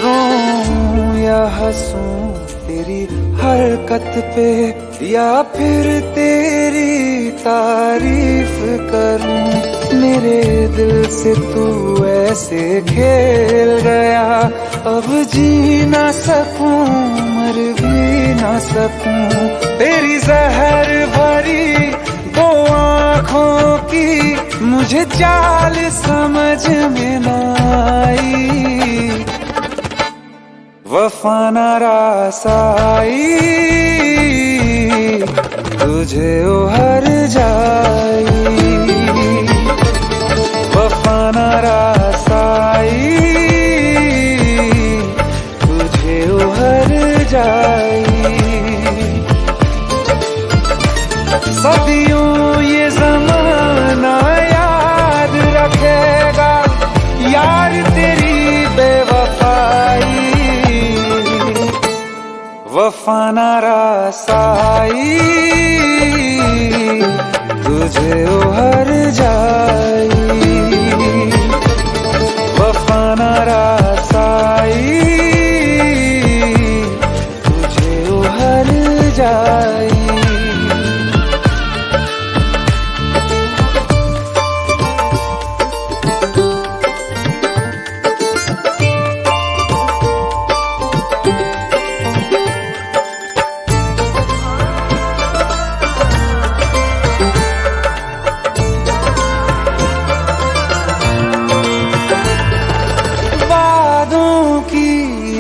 रोऊं या हंसूं तेरी हरकत पे, या फिर तेरी तारीफ करूं। मेरे दिल से तू ऐसे खेल गया, अब जी ना सकूं मर भी ना सकूं। तेरी जहर भरी दो आँखों की मुझे चाल समझ में ना आई, वफा न रासाई तुझे उहर जाई, वफा न रासाई तुझे उहर जाई। सदियों ये ज़माना याद रखेगा यार तेरी बेवफाई, वफा न रासाई तुझे उहर जाई, वफा न रासाई तुझे उहर जाई।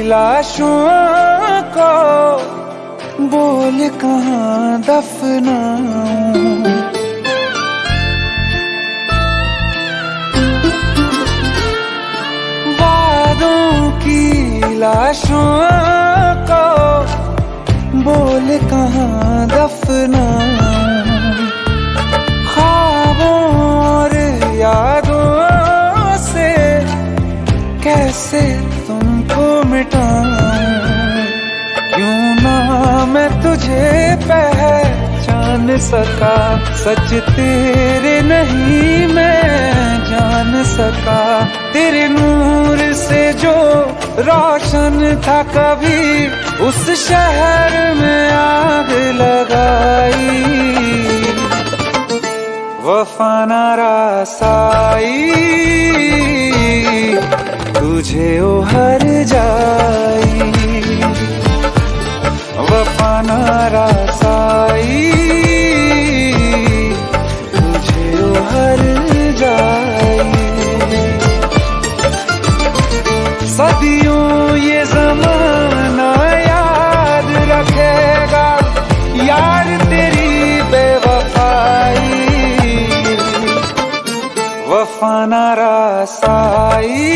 लाशों को बोल कहाँ दफनाऊं, वादों की लाशों को बोल कहाँ दफनाऊं। ख्वाबों और यादों से कैसे तुमको मिटाऊं, क्यों ना मैं तुझे पहचान सका, सच तेरे नहीं मैं जान सका। तेरे नूर से जो रोशन था कभी उस शहर में आग लगाई, वफा न रासाई तुझे उहर जाई, वफा न रासाई तुझे उहर जाई। सदियों ये ज़माना याद रखेगा यार तेरी बेवफाई, वफा न रासाई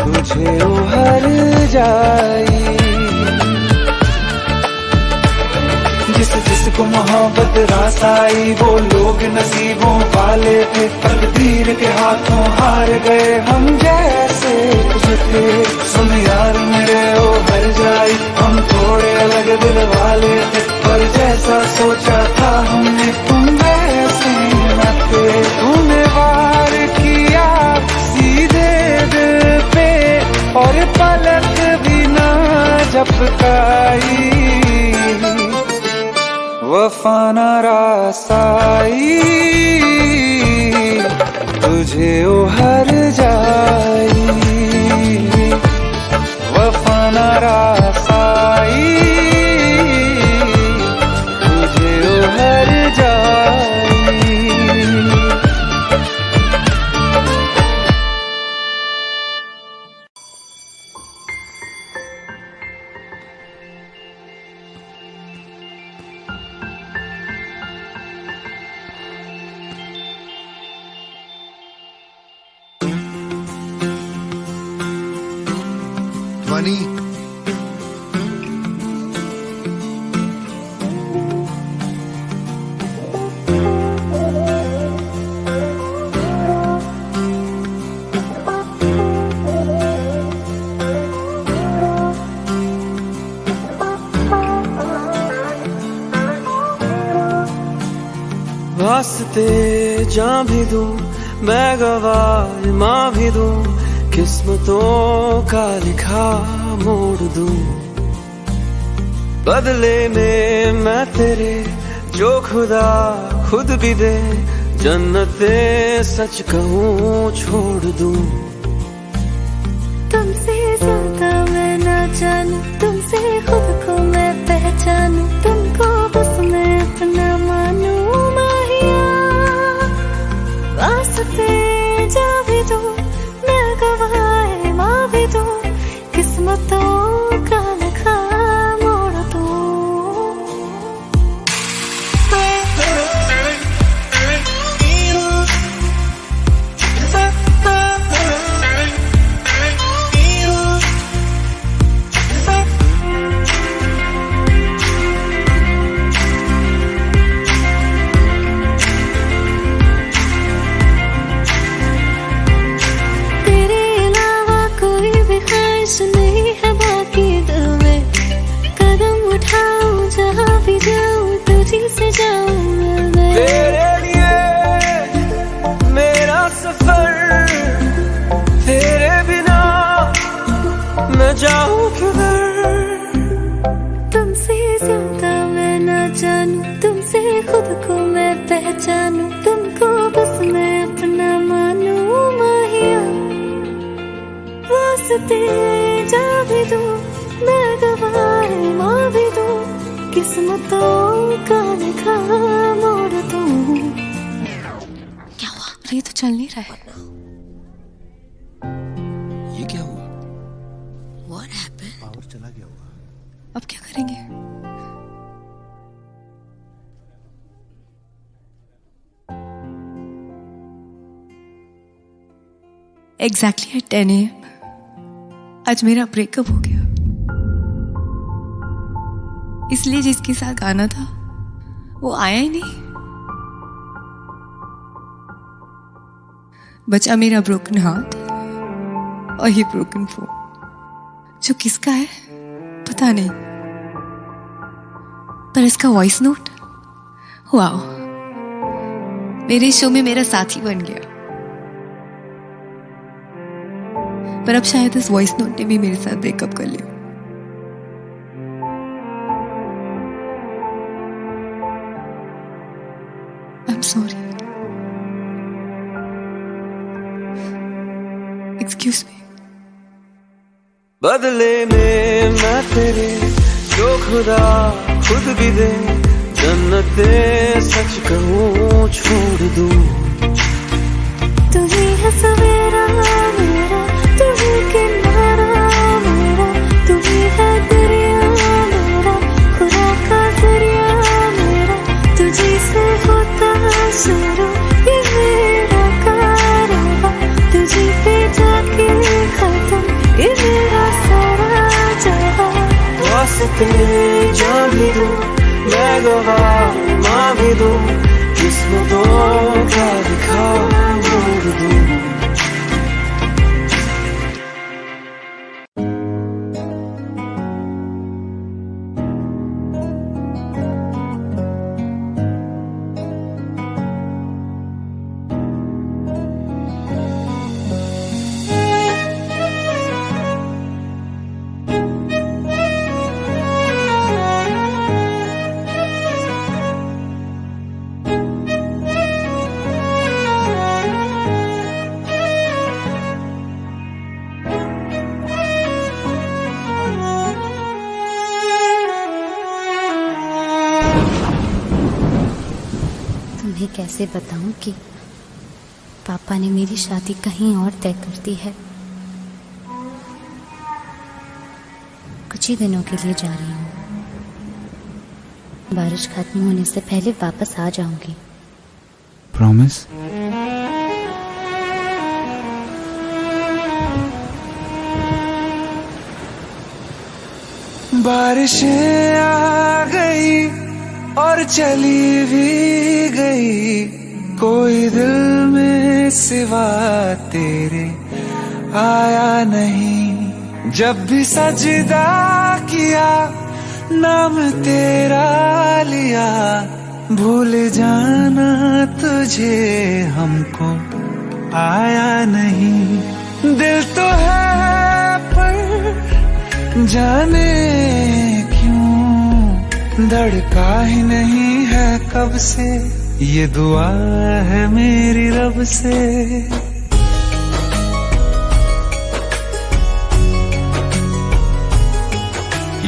तुझे उहर जाई। जिसको मोहब्बत रास आई वो लोग नसीबों वाले थे, तकदीर के हाथों हार गए हम जैसे थे। सुन यार मेरे ओ हर जाई, हम थोड़े अलग दिल वाले थे, पर जैसा सोचा था हमने तुम वैसे न थे। तूने वार किया सीधे दिल पे और पलक भी ना झपकाई, वफा न रासाई तुझे उहर जाई, वफा न रासाई तुझे उहर जाई। वास्ते जान भी दूं मैं गवाह माँ भी दूं, किस्मतों का लिखा मोड़ दूं, बदले में मैं तेरे जो खुदा खुद भी दे, जन्नते सच कहूँ छोड़ दूं। तुमसे ज्यादा मैं ना जानूं, तुमसे खुद को मैं पहचानूं, तुमको बस मैं अपना मानूं माहिया। वास्ते जा भी दो, मैं गवाए माँ भी दो, किस्मतों का लिखा मोड़ दो। नहीं है बाकी दिल में, कदम उठाऊं जहाँ भी जाऊं तुझी से जाऊं मैं। तेरे लिए मेरा सफर, तेरे बिना मैं जाऊं किधर। तुमसे ज्यादा मैं ना जानूं, तुमसे खुद को मैं पहचानूं, तुमको बस मैं अपना मानूं माहिया। वास्ते जा भी दो, मैं गवाए माँ भी दो, किस्मतों का लिखा मोड़ दूं। क्या हुआ? ये तो चल नहीं रहा है। ये क्या हुआ? What happened? पावर चला गया होगा। अब क्या करेंगे? Exactly at 10 AM आज मेरा ब्रेकअप हो गया। इसलिए जिसके साथ आना था वो आया ही नहीं। बचा मेरा ब्रोकन हार्ट और ये ब्रोकन फोन, जो किसका है पता नहीं, पर इसका वॉइस नोट वाओ, मेरे शो में मेरा साथी बन गया। पर अब शायद इस वॉइस नोट ने भी मेरे साथ ब्रेकअप कर लिया। I'm sorry. Excuse me. बदले में मैं तेरे जो खुदा खुद भी दे, जन्नते सच कहूँ छोड़ दूं। तू ही है सवेरा मेरा, तू ही किनारा मेरा, तू ही है दरिया मेरा, खुदा का जरिया मेरा, तुझी से होता शुरू ये मेरा कारवां, तुझी पे जाके खत्म ये मेरा सारा जहां। वास्ते जा भी दूं, मैं गवाह माँ भी दूं, किस्मतों का लिखा मोड़ दूं। तुम्हें कैसे बताऊं कि पापा ने मेरी शादी कहीं और तय कर दी है। कुछ ही दिनों के लिए जा रही हूँ, बारिश खत्म होने से पहले वापस आ जाऊंगी। प्रॉमिस? बारिशें आ गई और चली भी गई, कोई दिल में सिवा तेरे आया नहीं। जब भी सजदा किया नाम तेरा लिया, भूल जाना तुझे हमको आया नहीं। दिल तो जाने क्यों धड़का ही नहीं है कब से, ये दुआ है मेरी रब से।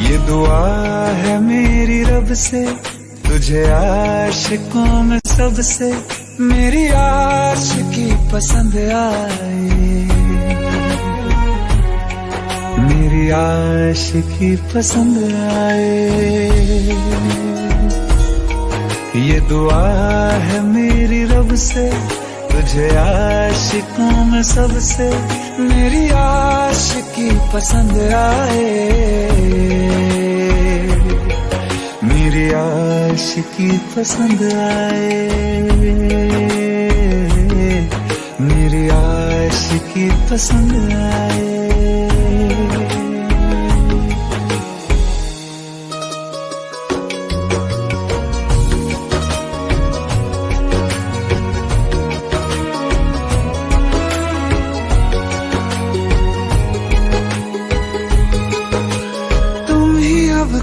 ये दुआ है मेरी रब से, तुझे आशिकों में सबसे मेरी आशिकी पसंद आए, मेरी आशिकी पसंद आए। ये दुआ है मेरी रब से, तुझे आशिकों में सबसे मेरी आशिकी पसंद आए, मेरी आशिकी पसंद आए, मेरी आशिकी पसंद आए।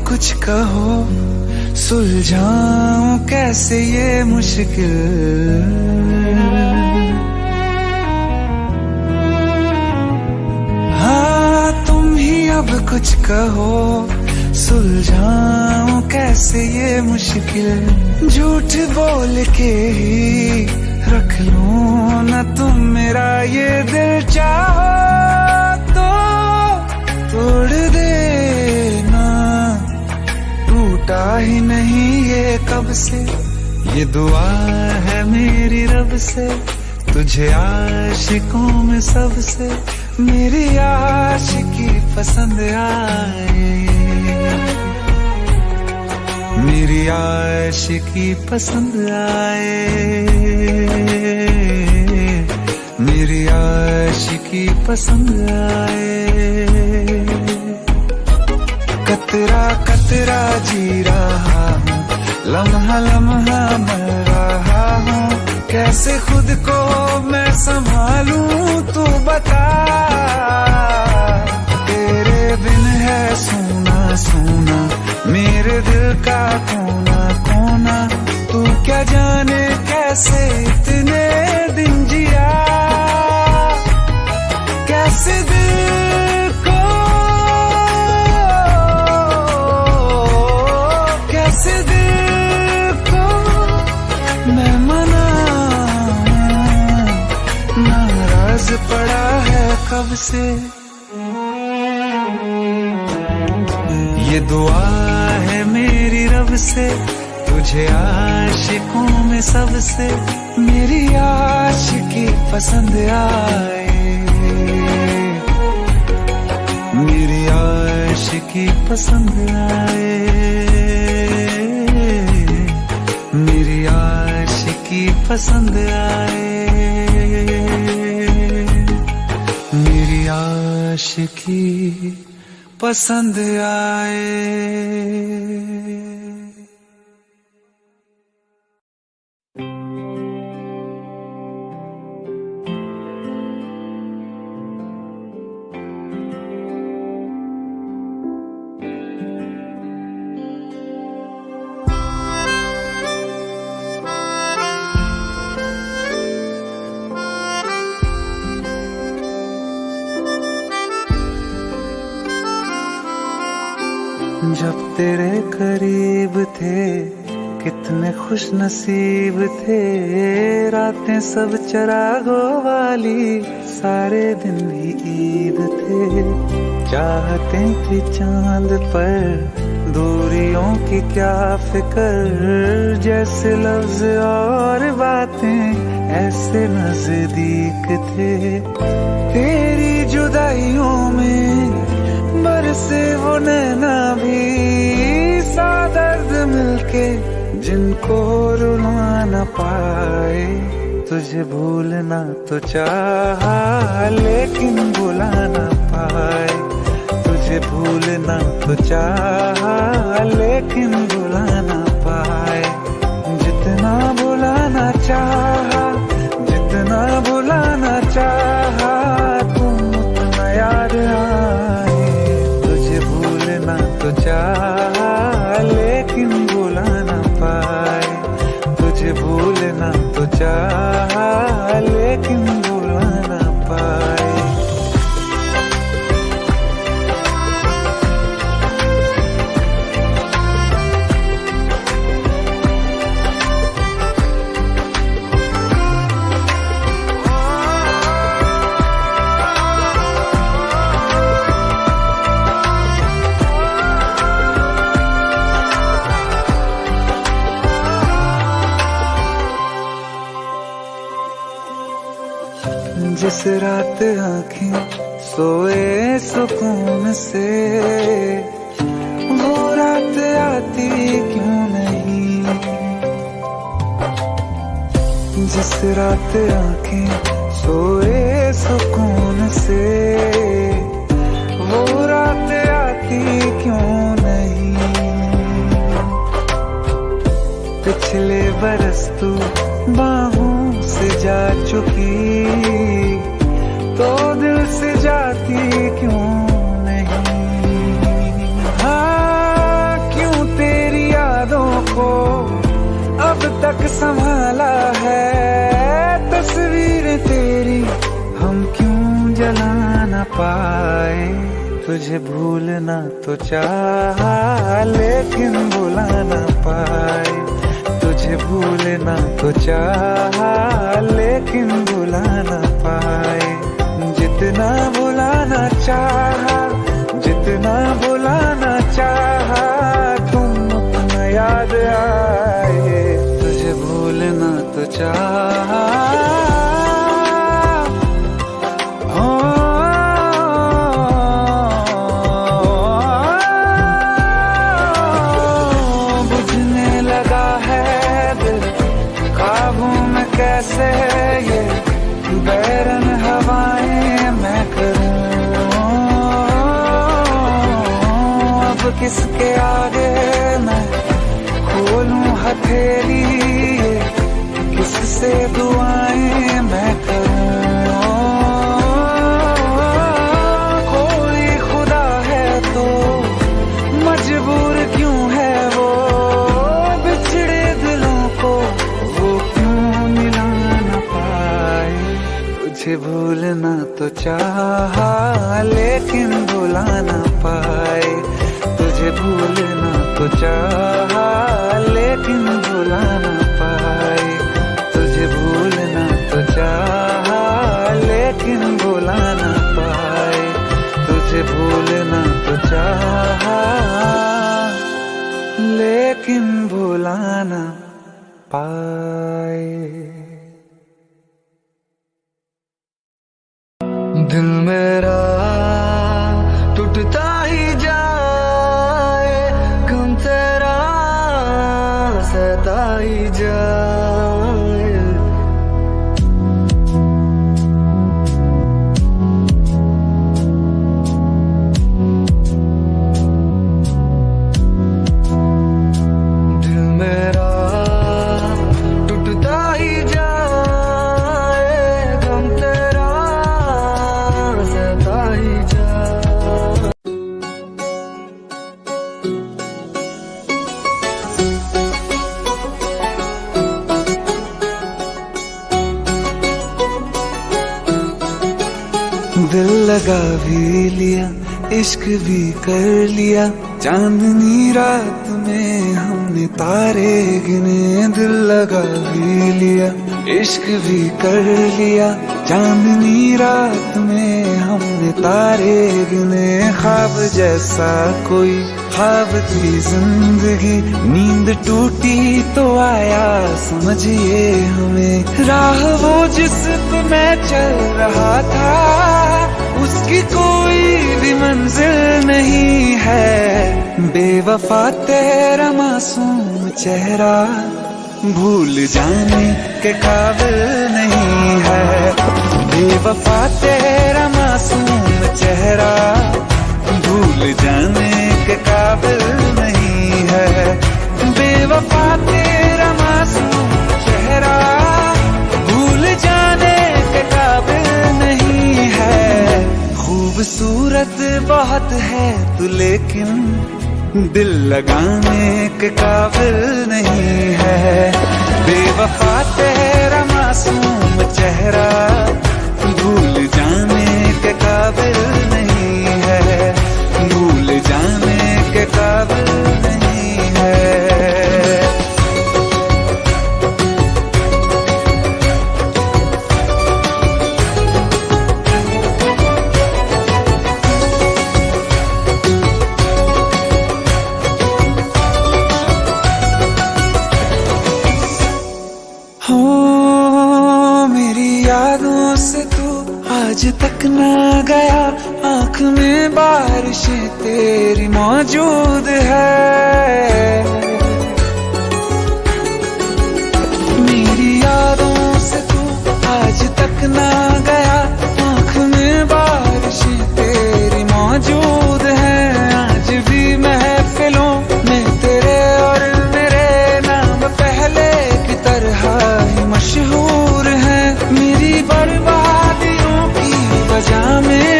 कुछ कहो सुलझाऊं कैसे ये मुश्किल, हाँ तुम ही अब कुछ कहो सुलझाऊं कैसे ये मुश्किल। झूठ बोल के ही रख लूं ना तुम मेरा ये दिल, चाहो तो तोड़ देना, टूटा ही नहीं ये कब से। ये दुआ है मेरी रब से, तुझे आशिकों में सबसे मेरी आशिकी पसंद आए, मेरी आशिकी पसंद आए, मेरी आशिकी पसंद आए। कतरा कतरा जी रहा हूँ, लम्हा लम्हा मर रहा हूँ, कैसे खुद को मैं संभालूं तू बता। तेरे बिन है सोना सोना मेरे दिल का कोना कोना, तू क्या जाने कैसे इतने दिन जिया, कैसे दिल को कैसे दिल को मैं मनाऊं, नाराज पड़ा है कब से। ये दुआ है मेरी रब से, तुझे आशिकों में सबसे मेरी आशिकी पसंद आए, मेरी आशिकी पसंद आए, मेरी आशिकी पसंद आए, मेरी आशिकी पसंद आए। जब तेरे करीब थे कितने खुश नसीब थे, रातें सब चरागों वाली सारे दिन भी ईद थे। चाहते थे चांद पर दूरियों की क्या फिक्र, जैसे लफ्ज और बातें ऐसे नजदीक थे। तेरी जुदाइयों में बरसे वो नैना भी सा दर्द मिलके जिनको रुला न पाए। तुझे भूलना तो चाहा लेकिन भुला न पाए, तुझे भूलना तो चाहा लेकिन भुला न पाए। जितना भुलाना चाहा, जितना भुलाना चाहा, तुम उतना याद आए। तुझे भूल रात आंखें सोए सुकून से, वो रात आती क्यों नहीं। जिस रात आंखें सोए सुकून से, वो रात आती क्यों नहीं। पिछले बरस तू बाहों से जा चुकी, तो दिल से जाती क्यों नहीं। हाँ, क्यों तेरी यादों को अब तक संभाला है, तस्वीरें तेरी हम क्यों जला ना पाए। तुझे भूलना तो चाहा लेकिन भुला ना पाए, तुझे भूलना तो चाहा लेकिन भुला ना पाए। जितना भुलाना चाहा, जितना भुलाना चाहा, तुम अपना याद आए। तुझे भूलना तो चाहा, बुझने लगा है दिल काबू में कैसे, ये बैरन हवाएं मैं करूं। अब किसके आगे मैं खोलूं हथेली, किससे दुआएं मैं करूं। कोई खुदा है तो मजबूर क्यों है वो, बिछड़े दिलों को वो क्यों मिला ना पाए। तुझे भूलना तो चाहा लेकिन भुला ना पाए, तुझे भूलना तो चाहा लेकिन भुला ना पाए। तुझे भूलना तो चाहा लेकिन भुला ना पाए, तुझे भूलना तो चाहा लेकिन भुला ना पाए। दिल मेरा टूटता ही जाए, गम तेरा सहता ही जाए। दिल मेरा टूटता ही जाए, गम तेरा सहता ही जाए। दिल लगा भी लिया, इश्क भी कर लिया, चांदनी रात में हमने तारे गिने। दिल लगा भी लिया, इश्क भी कर लिया, चांदनी रात में हमने तारे गिने। ख्वाब जैसा कोई ख्वाब थी जिंदगी, नींद टूटी तो आया समझिए हमें। राह वो जिस पे मैं चल रहा था, उसकी कोई भी मंजिल नहीं है। बेवफा तेरा मासूम चेहरा भूल जाने के काबिल नहीं है। बेवफा तेरा मासूम चेहरा भूल जाने के काबिल नहीं है। बेवफा तेरा मासूम चेहरा भूल जाने के काबिल नहीं है। खूबसूरत बहुत है तू लेकिन दिल लगाने के काबिल नहीं है। बेवफा तेरा मासूम चेहरा भूल जाने के काबिल नहीं है, भूल जाने के काबिल नहीं है। हो मेरी यादों से तू आज तक ना गया आँख में बारिशें तेरी मौजूद है। मेरी यादों से तू आज तक ना गया आँख में बारिशें तेरी मौजूद है। आज भी महफिलों में तेरे और मेरे नाम पहले की तरह ही मशहूर है। मेरी बर्बादियों की वजह में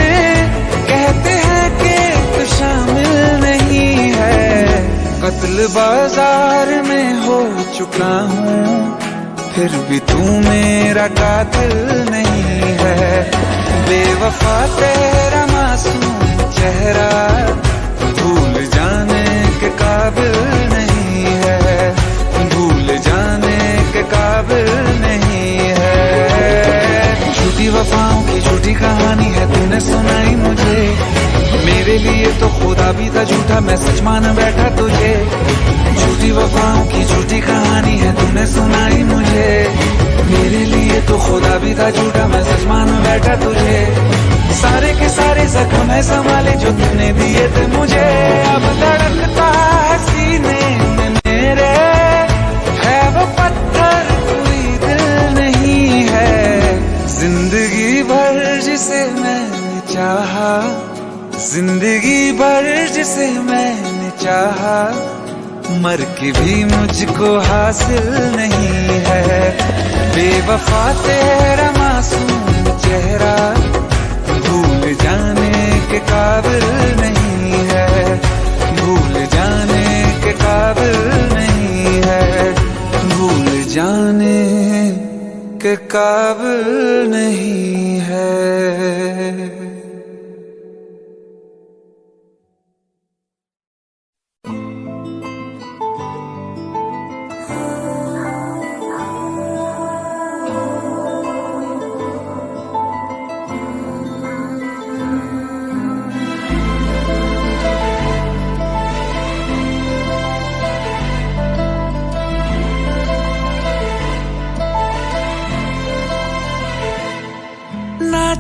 कहते हैं कि तू शामिल नहीं है। कत्ल बाजार में हो चुका हूँ फिर भी तू मेरा कातिल नहीं है। बेवफा तेरा मासूम चेहरा भूल जाने के काबिल नहीं है। भूल जाने के काबिल नहीं है। झूठी वफाओं की झूठी कहानी है तूने सुनाई मुझे। मेरे लिए तो खुदा भी था झूठा मैं सच मान बैठा तुझे। झूठी वफाओं की झूठी कहानी है तूने सुनाई मुझे। मेरे लिए तो खुदा भी था झूठा मैं सच मान बैठा तुझे। सारे के सारे जख्म है संभाले जो तूने दिए थे मुझे। अब धड़कता है सीने में मेरे है वो पत्थर कोई दिल नहीं है। जिंदगी भर जिसे मैंने चाहा जिंदगी भर जिसे मैंने चाहा मर के भी मुझको हासिल नहीं है। बेवफा तेरा मासूम चेहरा भूल जाने के काबिल नहीं है। भूल जाने के काबिल नहीं है। भूल जाने के काबिल नहीं है।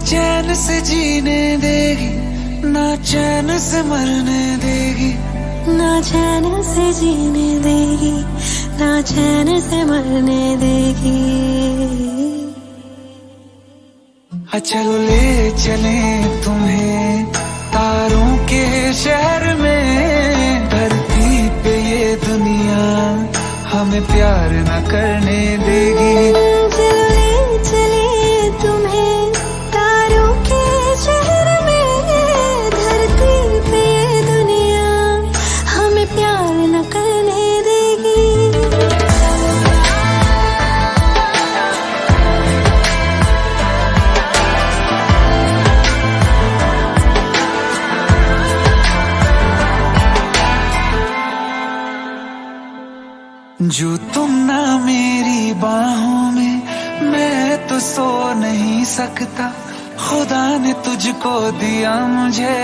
चैन से जीने देगी ना चैन से मरने देगी। ना चैन से जीने देगी ना चैन से मरने देगी। चलो ले चले तुम्हें तारों के शहर में। धरती पे ये दुनिया हमें प्यार न करने देगी। चलो ले चले तुम्हें तारों के शहर में। धरती पे ये दुनिया हमें प्यार न करने देगी। जो तुम ना मेरी बाहों में मैं तो सो नहीं सकता। खुदा ने तुझको दिया मुझे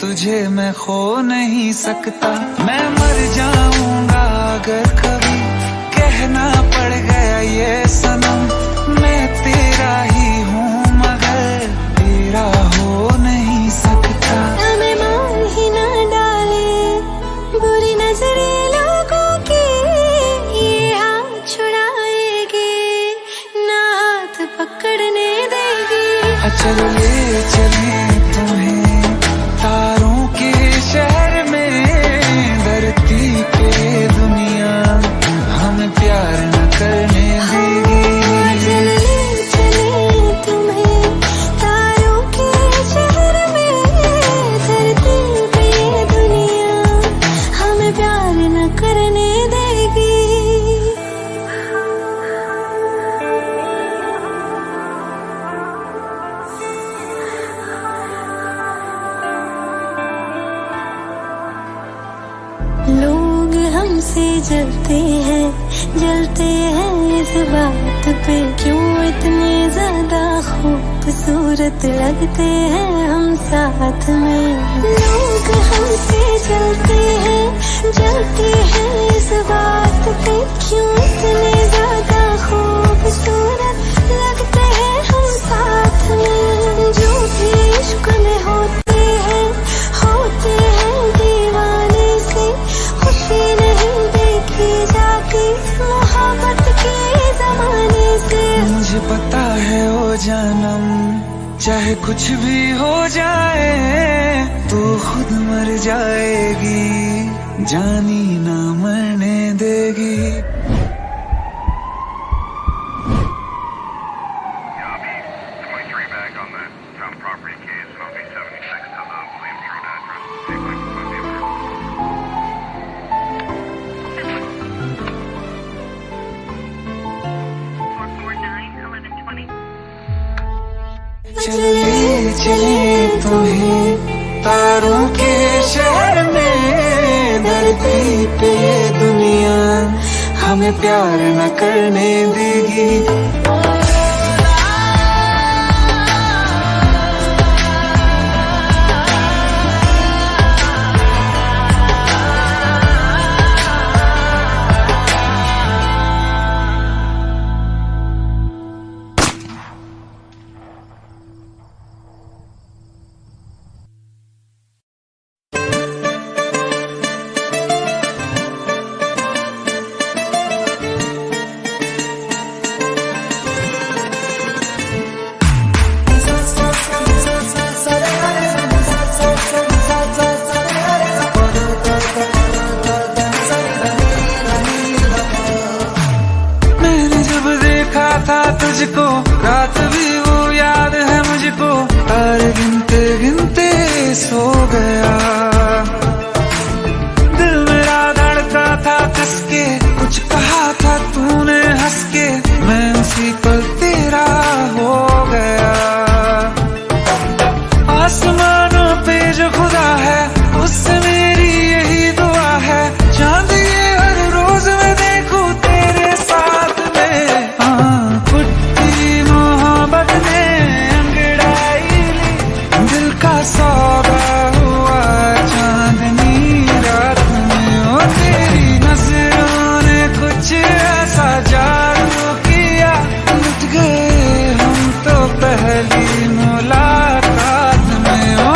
तुझे मैं खो नहीं सकता। मैं मर जाऊंगा अगर कभी कहना पड़ गया ये सनम। मैं तेरा ही हूँ मगर तेरा हो नहीं सकता। हमें मार ही ना डाले बुरी नजरे लोगों की। ये हाथ छुड़ाएगी ना हाथ पकड़ने देगी। चलो ले चले तुम्हें तारों के शहर में। धरती पे दुनिया हमें प्यार न करने देगी। चलो ले चले तुम्हें तारों के शहर में। धरती पे दुनिया हमें प्यार न करने देगी। लोग हमसे जलते हैं इस बात पे। क्यों इतने ज्यादा खूबसूरत लगते हैं हम साथ में। लोग हमसे जलते हैं इस बात पे। क्यों इतने ज्यादा खूबसूरत लगते हैं हम साथ में। जो जन्म चाहे कुछ भी हो जाए तू खुद मर जाएगी, जानी ना मरने देगी। चले चले तुम्हें तारों के शहर में, धरती पे दुनिया हमें प्यार न करने देगी। था तुझको रात भी वो याद है मुझको, तारे गिनते गिनते सो गया। दिल मेरा धड़का था कसके, कुछ कहा था तूने हंस के, मैं उसी पल तेरा हो गया। आसमानों पे जो खुदा है उससे मेरी यही दुआ है, चांद ये हर रोज मैं देखूं तेरे साथ में। सौदा हुआ चांदनी रात में, ओ तेरी नजरों ने कुछ ऐसा जादू किया, लुट गए हम तो पहली मुलाकात में। ओ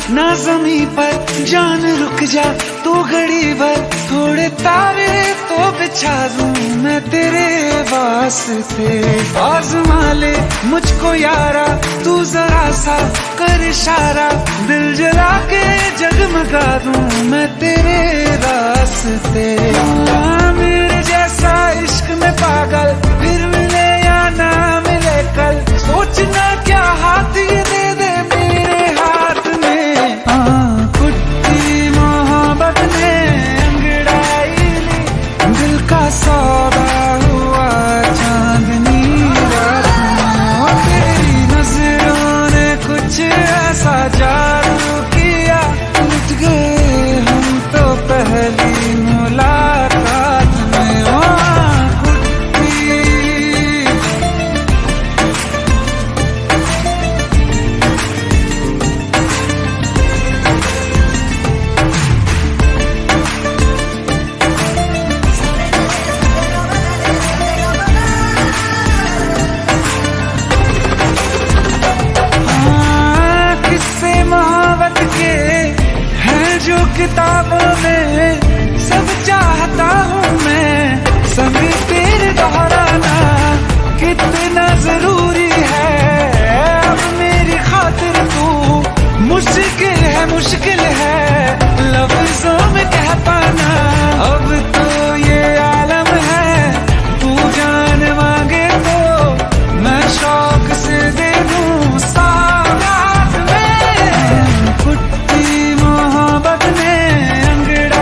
ना ज़मीं पर जान रुक जा तू घड़ी भर, थोड़े तारे तो बिछा दूं मैं तेरे वास्ते। आज़मा ले मुझको यारा तू जरा सा कर इशारा, दिल जला के जगमगा दूं मैं तेरे रास्ते। मेरे जैसा इश्क में पागल फिर मिले या ना मिले कल, सोचना क्या हाथ ये दे दे मेरे हाथ में। कुट्टी मोहब्बत ने अंगड़ाई ली, दिल का सौदा हुआ चांदनी रात में। तेरी नजरों ने कुछ ऐसा जादू किया, लुट गए हम तो पहली मुलाकात में। ओ किताबों में सब चाहता हूँ मैं, सभी तेरे दोहराना कितना जरूरी है। अब मेरी खातिर तू मुश्किल है लफ्जों में कह पाना। अब तो ये आलम है तू जान मांगे तो मैं शौक से दे दूँ सौगात में। कुट्टी मोहब्बत ने अंगड़ा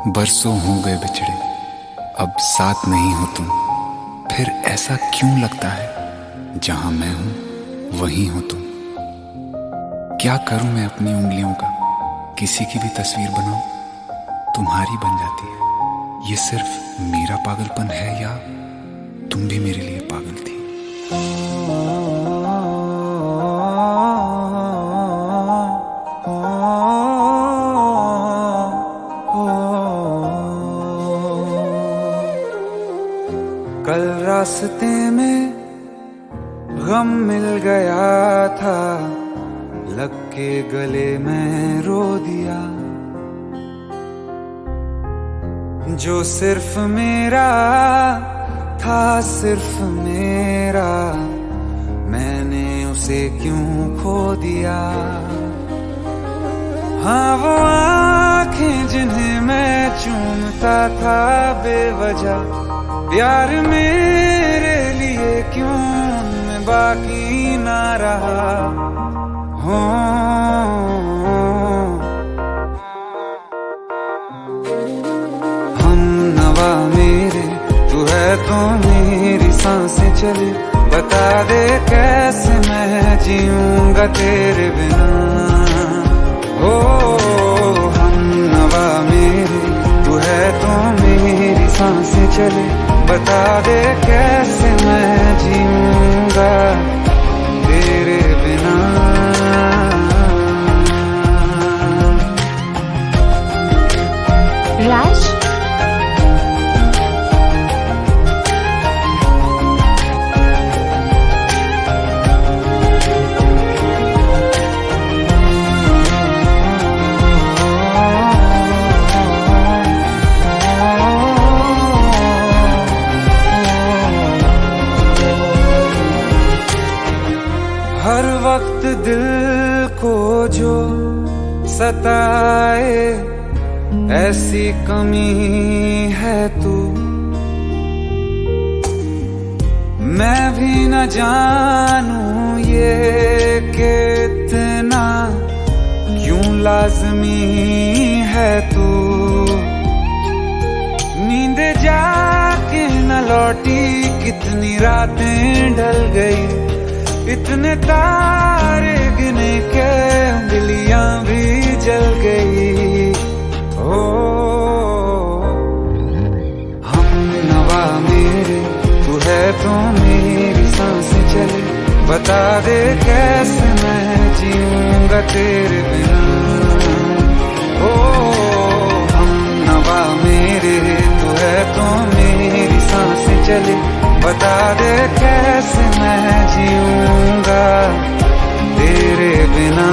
बरसों हो गए बिछड़े, अब साथ नहीं हो तुम। फिर ऐसा क्यों लगता है जहां मैं हूं वहीं हो तुम। क्या करूं मैं अपनी उंगलियों का, किसी की भी तस्वीर बनाऊं तुम्हारी बन जाती है। ये सिर्फ मेरा पागलपन है या तुम भी मेरे लिए पागल थी। कल रास्ते में गम मिल गया था, लग के गले में रो दिया। जो सिर्फ मेरा था, सिर्फ मेरा, मैंने उसे क्यों खो दिया। हाँ वो आंखें जिन्हें मैं चूमता था बेवजह, प्यार मेरे लिए क्यों उनमें बाकी ना रहा। हो हम नवा मेरे, तू है तो मेरी सांसें चले। बता दे कैसे मैं जीऊंगा तेरे बिना। हो हम नवा मेरे, तू है तो मेरी सांसें चले। बता दे कैसे मैं जीऊंगा तेरे बिना। राज, हर वक्त दिल को जो सताए, ऐसी कमी है तू। मैं भी न जानूं ये कि इतना क्यों लाज़मी है तू। नींद जाके न लौटी, कितनी रातें ढल गई। इतने तारे गिने के उंगलियां भी जल गई। ओ हम नवा मेरे, तू है तो मेरी सांसें चले। बता दे कैसे मैं जीऊंगा तेरे बिना। ओ हम नवा मेरे, तू है तो मेरी सांसें चले। बता दे कैसे मैं जीऊंगा तेरे बिना।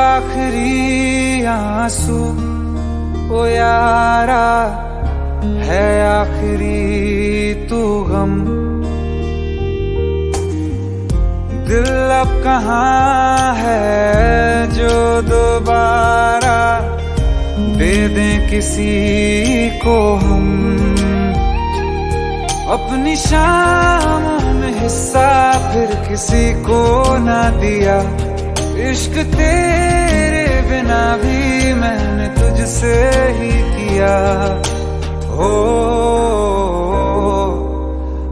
आखिरी आंसू ओ यारा है, आखिरी तू गम। दिल अब कहाँ है जो दोबारा दे दें किसी को हम। अपनी शामों में हिस्सा फिर किसी को ना दिया। इश्क तेरे बिना भी मैंने तुझसे ही किया। हो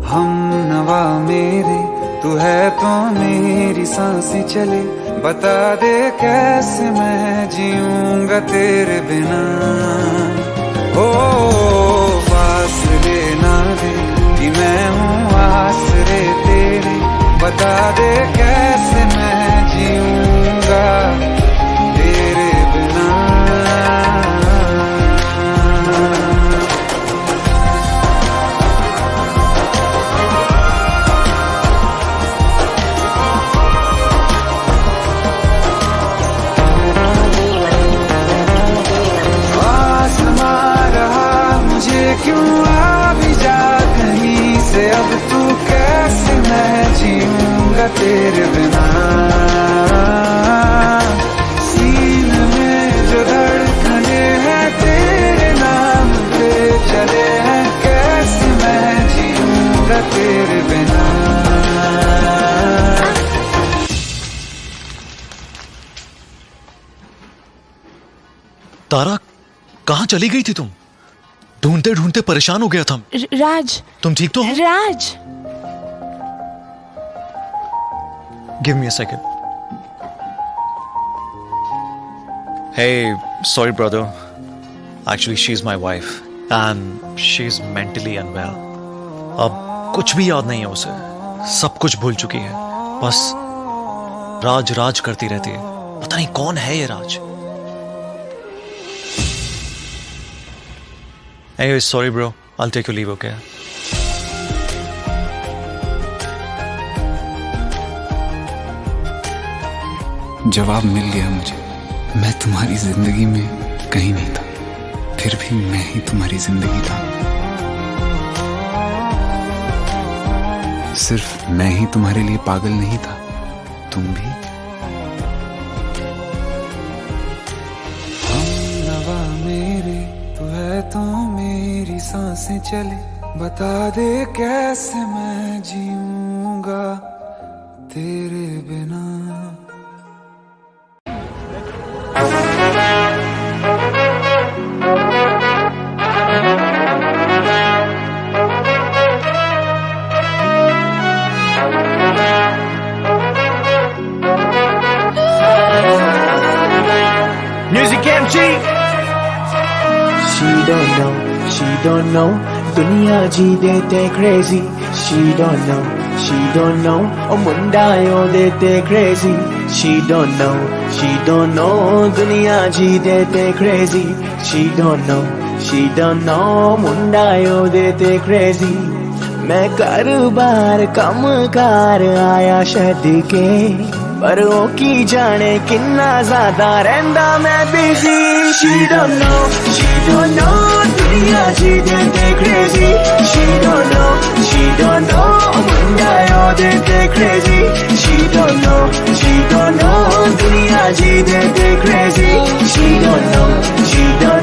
हम नवा मेरे, तू है तो मेरी सांसें चले। बता दे कैसे मैं जीऊंगा तेरे बिना। हो फासले ना दे कि मैं हूँ आसरे तेरे। बता दे कैसे मैं जीऊंगा तेरे बिना। आसमां क्यों आ भी जा कहीं से, अब तू कैसे मैं जीऊंगा तेरे बिना। सीने में जो धड़कने हैं तेरे नाम पे चले हैं, कैसे मैं जीऊंगा तेरे बिना। तारा, कहाँ चली गई थी तुम? ढूंढते ढूंढते परेशान हो गया था। राज, तुम ठीक तो हो? Raj, give me a second. Hey, sorry brother. Actually, she's my wife and she's mentally unwell. अब कुछ भी याद नहीं है उसे, सब कुछ भूल चुकी है। बस राज राज करती रहती है। पता नहीं कौन है ये राज। Anyway, sorry bro. I'll take your leave, okay? जवाब मिल गया मुझे। मैं तुम्हारी जिंदगी में कहीं नहीं था, फिर भी मैं ही तुम्हारी जिंदगी था। सिर्फ मैं ही तुम्हारे लिए पागल नहीं था, तुम भी। हमनवा मेरे तू है तो मेरी सांसें चले, बता दे कैसे मैं जीऊंगा तेरे बिना। Music MG. She don't know, दुनिया जी देते crazy. She don't know, ओ मुंडा यो देते crazy. She don't know, दुनिया जी देते crazy. She don't know, मुंडा यो देते crazy. मैं कारोबार कम कार आया छड़ के, पर ओ की जाने किन्ना ज्यादा रहंदा मैं बिजी। She don't know, दुनिया जी देते crazy. She don't know, मुंडा यो देते crazy. She don't know, दुनिया जी देते crazy. She don't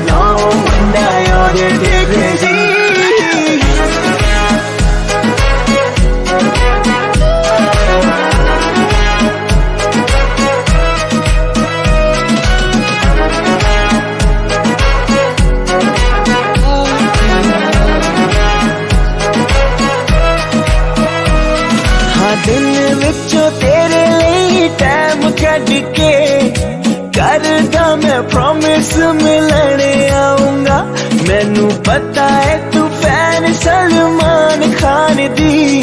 know, मुंडा यो देते crazy. दिल विचों तेरे लिए टाइम कट के करदा मैं प्रॉमिस मिलने आऊंगा। मैनू पता है तू फैन सलमान खान दी,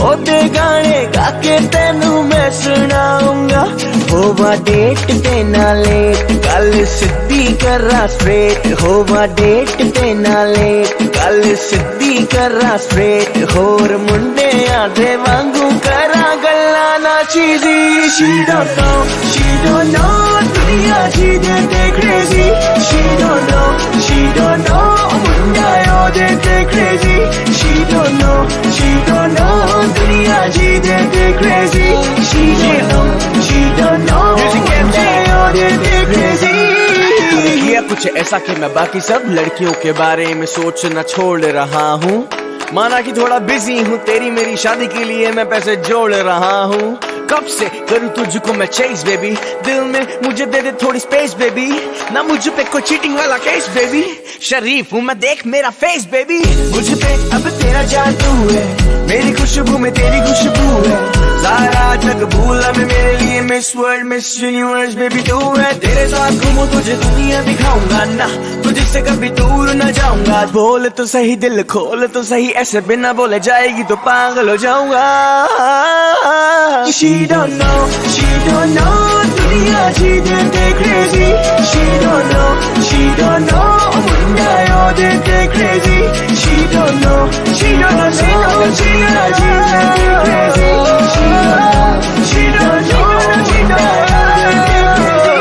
ओदे गाने गा के तेनू मैं सुनाऊंगा। होवा डेट ते ना लेट, गल सिद्धी करा स्ट्रेट। होवा डेट ते ना लेट, गल सिद्धी करा स्ट्रेट। होर मुंडे आधे वांगू करा गल्ला ना चीजी। She don't know, दुनिया जी देते crazy. She don't know, मुंडा यो देते crazy. She don't know, दुनिया जी देते crazy. She don't know, मुंडा यो देते crazy. ये कुछ ऐसा कि मैं बाकी सब लड़कियों के बारे में सोचना छोड़ रहा हूँ। माना कि थोड़ा बिजी हूँ, तेरी मेरी शादी के लिए मैं पैसे जोड़ रहा हूँ। कब से करूँ तुझको मैं चेस बेबी, दिल में मुझे दे दे थोड़ी स्पेस बेबी। ना मुझ पे कोई चीटिंग वाला केस बेबी, शरीफ हूँ मैं देख मेरा फेस बेबी। मुझ पे अब तेरा जादू है, मेरी खुशबू में तेरी खुशबू है। सारा जग भूला मैं मेरे लिए miss world miss universe baby तू है। तेरे साथ घूमूं तुझे दुनिया दिखाऊंगा ना, तुझसे कभी दूर न जाऊंगा। बोल तो सही दिल खोल तो सही, ऐसे बिना बोले जाएगी तो पागल हो जाऊंगा। She don't know, दुनिया जी देते crazy. She don't know, मुंडा यो देते crazy. She don't know, दुनिया जी देते crazy. She don't know, मुंडा यो देते crazy.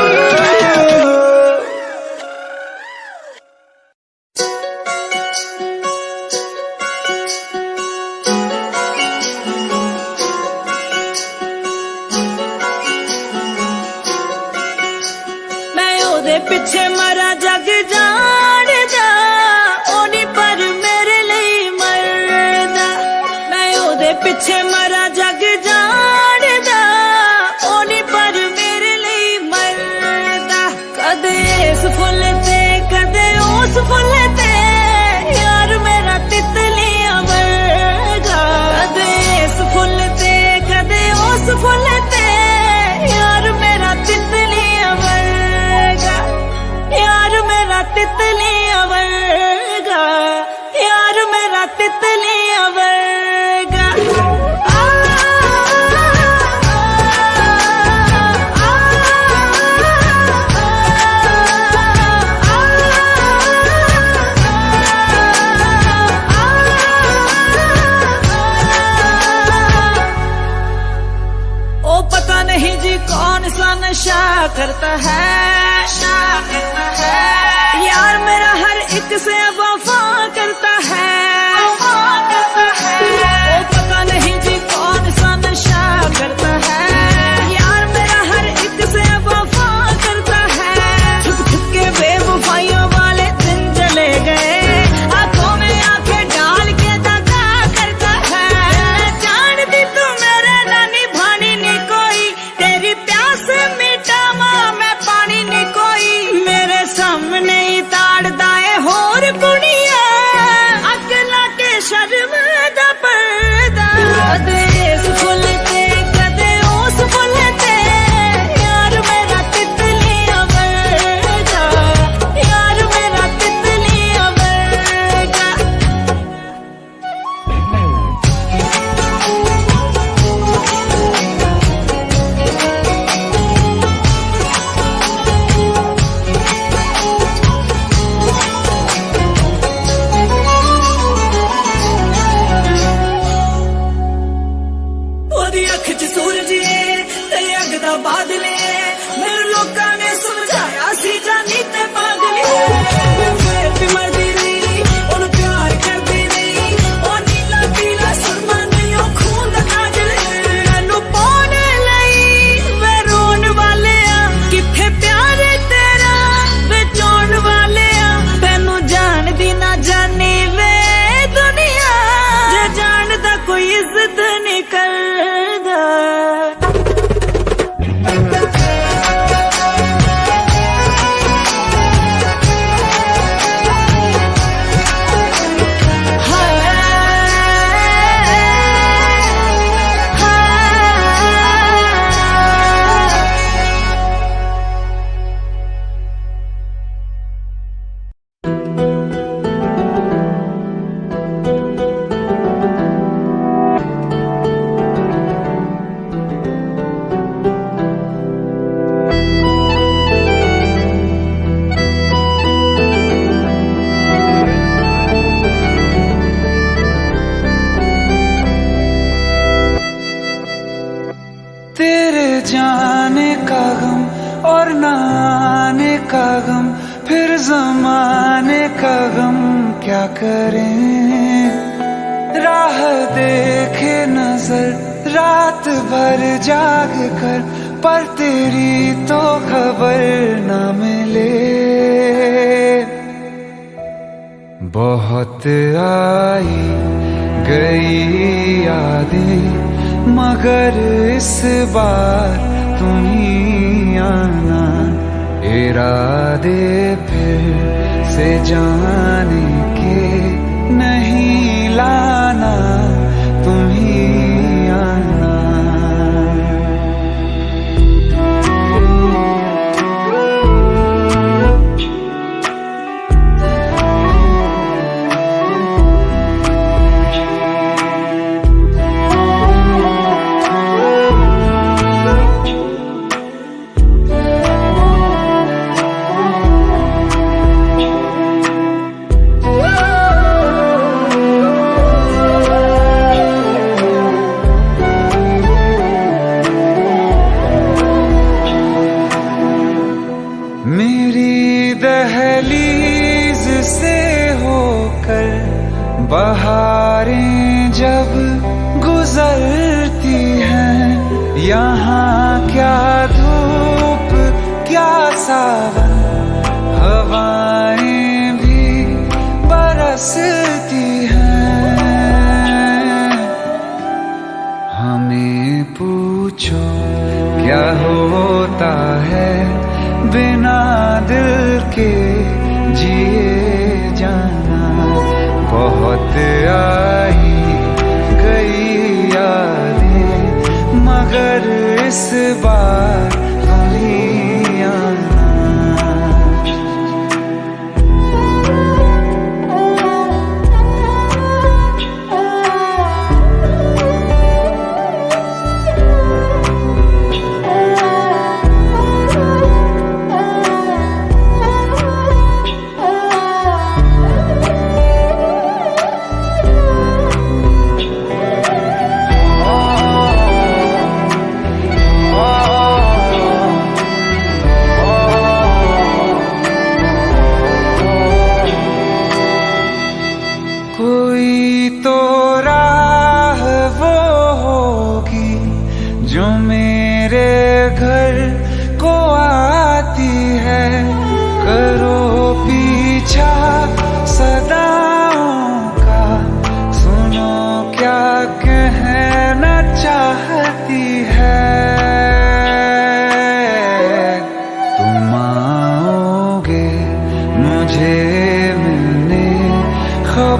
करता है यार मेरा हर एक से वफा करता है वो पता नहीं जी कौन सा नशा करता है यार मेरा हर एक से वफा करता है छुप छुप के बेवफाइयों वाले दिन चले गए आंखों में आंखें डाल के दगा करता है जानती तू मेरे नानी भानी नहीं कोई तेरी प्यास मीठा माँ मैं पानी नहीं कोई मेरे सामने ही ताड़दा है होर कुड़िया अगला के शर्म दा पर्दा कदे इस फुल ते कदे उस फुल ते यार मेरा तितलियां वर्गा यार मेरा तितलियां वर्गा ਉਹਦੀ ਅੱਖ 'ਚ ਸੂਰਜ ਏ ਤੇ ਅੱਗ ਦਾ ਬਾਦਲ ਏ ਮੇਰੇ ਲੋਕਾਂ ਨੇ ਸਮਝਾਇਆ ਸੀ ਜਾਨੀ ਤੇ ਪਾਗਲ ਏ ਫਿਰ ਵੀ ਮਰਦੀ ਰਹੀ ਉਹਨੂੰ ਪਿਆਰ ਕਰਦੀ ਰਹੀ ਉਹ ਨੀਲਾ ਪੀਲਾ ਸੁਰਮਾ ਨਹੀਂ ਉਹ ਖੂਨ ਦਾ ਕਾਜਲ ਏ ਨੂੰ ਪਾਉਣ ਲਈ ਵੇ ਰੋਣ ਵਾਲਿਆ ਕਿੱਥੇ ਪਿਆਰ ਤੇਰਾ ਵੇ ਚੋਣ ਵਾਲਿਆ ਤੈਨੂੰ ਜਾਣਦੀ ਨਾ ਜਾਣੀ ਵੇ ਦੁਨੀਆ ਜੇ ਜਾਣਦਾ ਕੋਈ ਇੱਜ਼ਤ ਨਹੀਂ ਕਰਦਾ तेरे जाने का गम और न आने का गम फिर जमाने का गम क्या करें राह देखे नजर रात भर जाग कर पर तेरी तो खबर न मिले बहुत आई गई यादें मगर इस बार तुम ही आना इरादे फिर से जाने के नहीं लाना तुम ही आना मेरी दहलीज से होकर बहारें जब गुजरती हैं यहाँ क्या धूप क्या सावन हवाएं भी बरसती हैं हमें पूछो क्या होता है बिना दिल के जिए जाना बहुत आई गई यादें मगर इस बार तुम ही आना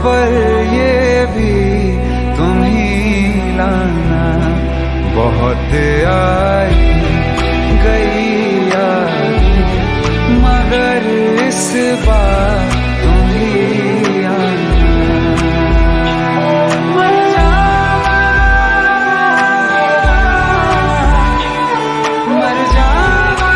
पर ये भी तुम ही लाना। बहुत आई गई याद मगर इस बार तुम ही आना। मर जावा, मर जावा।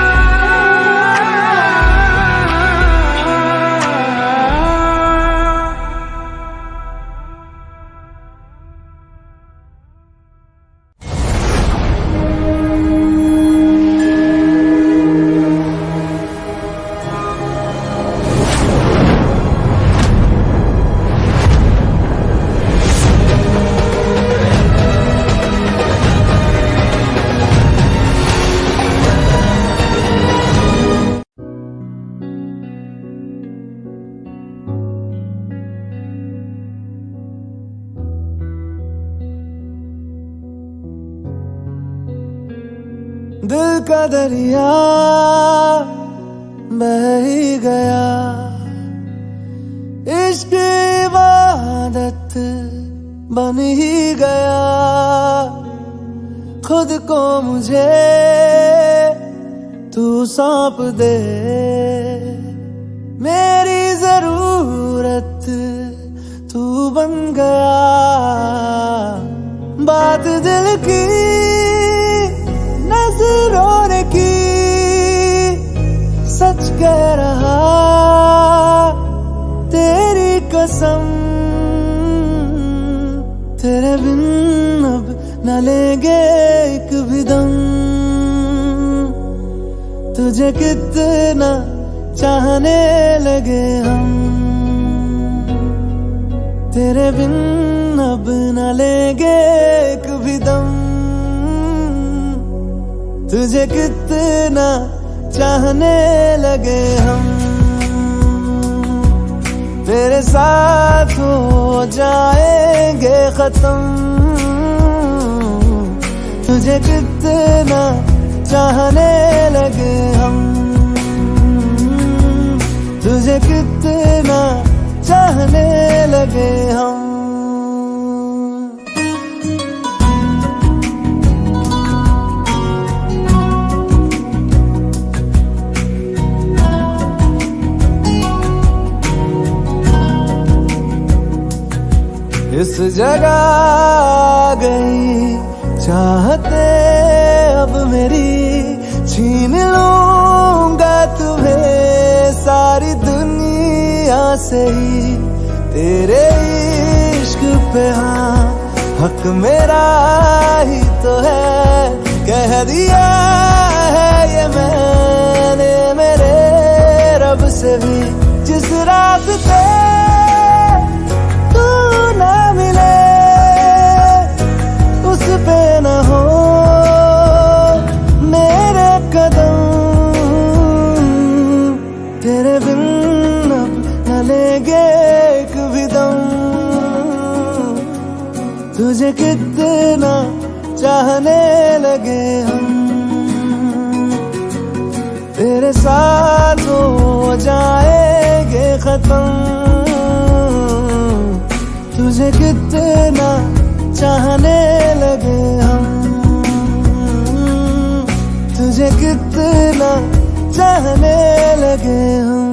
दिल का दरिया बह ही गया, इश्क इबादत बन ही गया। खुद को मुझे तू सौंप दे, मेरी जरूरत तू बन गया। बात दिल की नजरों ने की, सच कह रहा तेरी कसम। तेरे बिन अब न लेंगे एक भी दम, तुझे कितना चाहने लगे हम। तेरे बिन अब न लेंगे एक भी दम, तुझे कितना चाहने लगे हम। तेरे साथ हो जाएंगे खत्म, तुझे कितना चाहने लगे हम। तुझे कितना चाहने लगे हम। इस जगह आ गई चाहते अब मेरी, छीन लूंगा तुम्हें सारी दुनिया से ही। तेरे इश्क पे हाँ हक मेरा ही तो है, कह दिया है ये मैंने मेरे रब से भी। जिस रास्ते तू ना मिले उस पे न हो मेरे कदम। तेरे बिन अब न लेंगे एक भी दम, तुझे कितना चाहने लगे हम। तेरे साथ हो जाएंगे खत्म, तुझे कितना चाहने लगे हम। तुझे कितना चाहने लगे हम।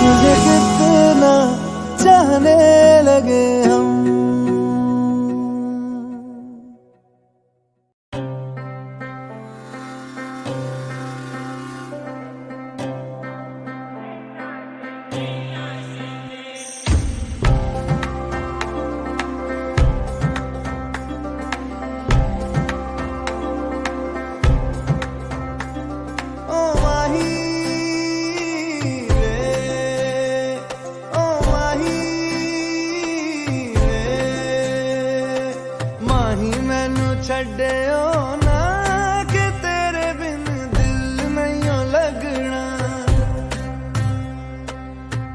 तुझे कितना छड्डियो ना कि तेरे बिन दिल नहीं लगना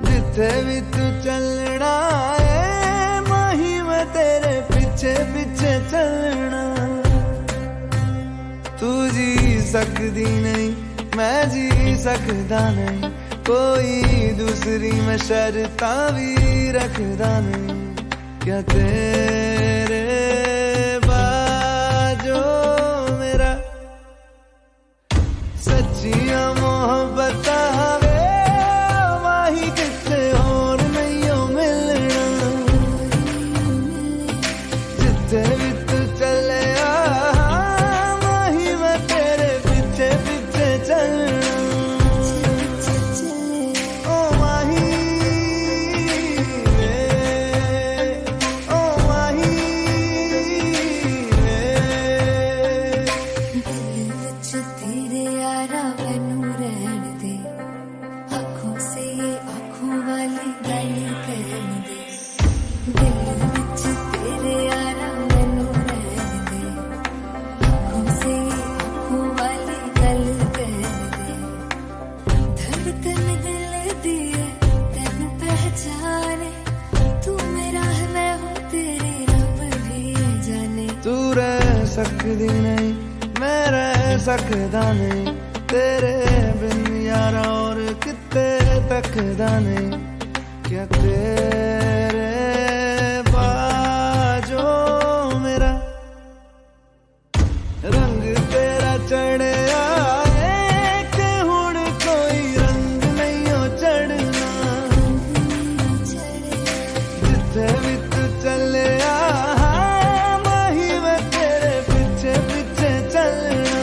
जिथे भी तू चलना है माही मैं तेरे पीछे पीछे चलना तू जी सकदी नहीं मैं जी सकदा नहीं कोई दूसरी मैं शर्तां भी रखदा नहीं क्या तेरे बाजो मेरा सच्चियां मोहब्बत वे माही किथे और नहीं हो मिलना जिथे भी तू चले माही मैं तेरे पीछे पीछे चलना ओ माही ओ माही दिल विच तेरे यारा मैनू रहन दे आँखों से ये आँखों वाली गल कहन दे दिल विच तेरे यारा मैनू रहन दे आँखों से ये आँखों वाली गल कहन दे धड़कन दिल दी है तेनू पहचाने तू मेरा है मैं हूँ तेरी रब भी जाने तू रह सकदी नहीं मैं रह सकदा नहीं तेरे बिन यारा और किते तकदा नहीं क्या तेरे बाजो मेरा रंग तेरा चढ़िया है कि हुण कोई रंग नहीं हो चढ़ना जिथे भी तू चले माही मैं तेरे पीछे पीछे चलना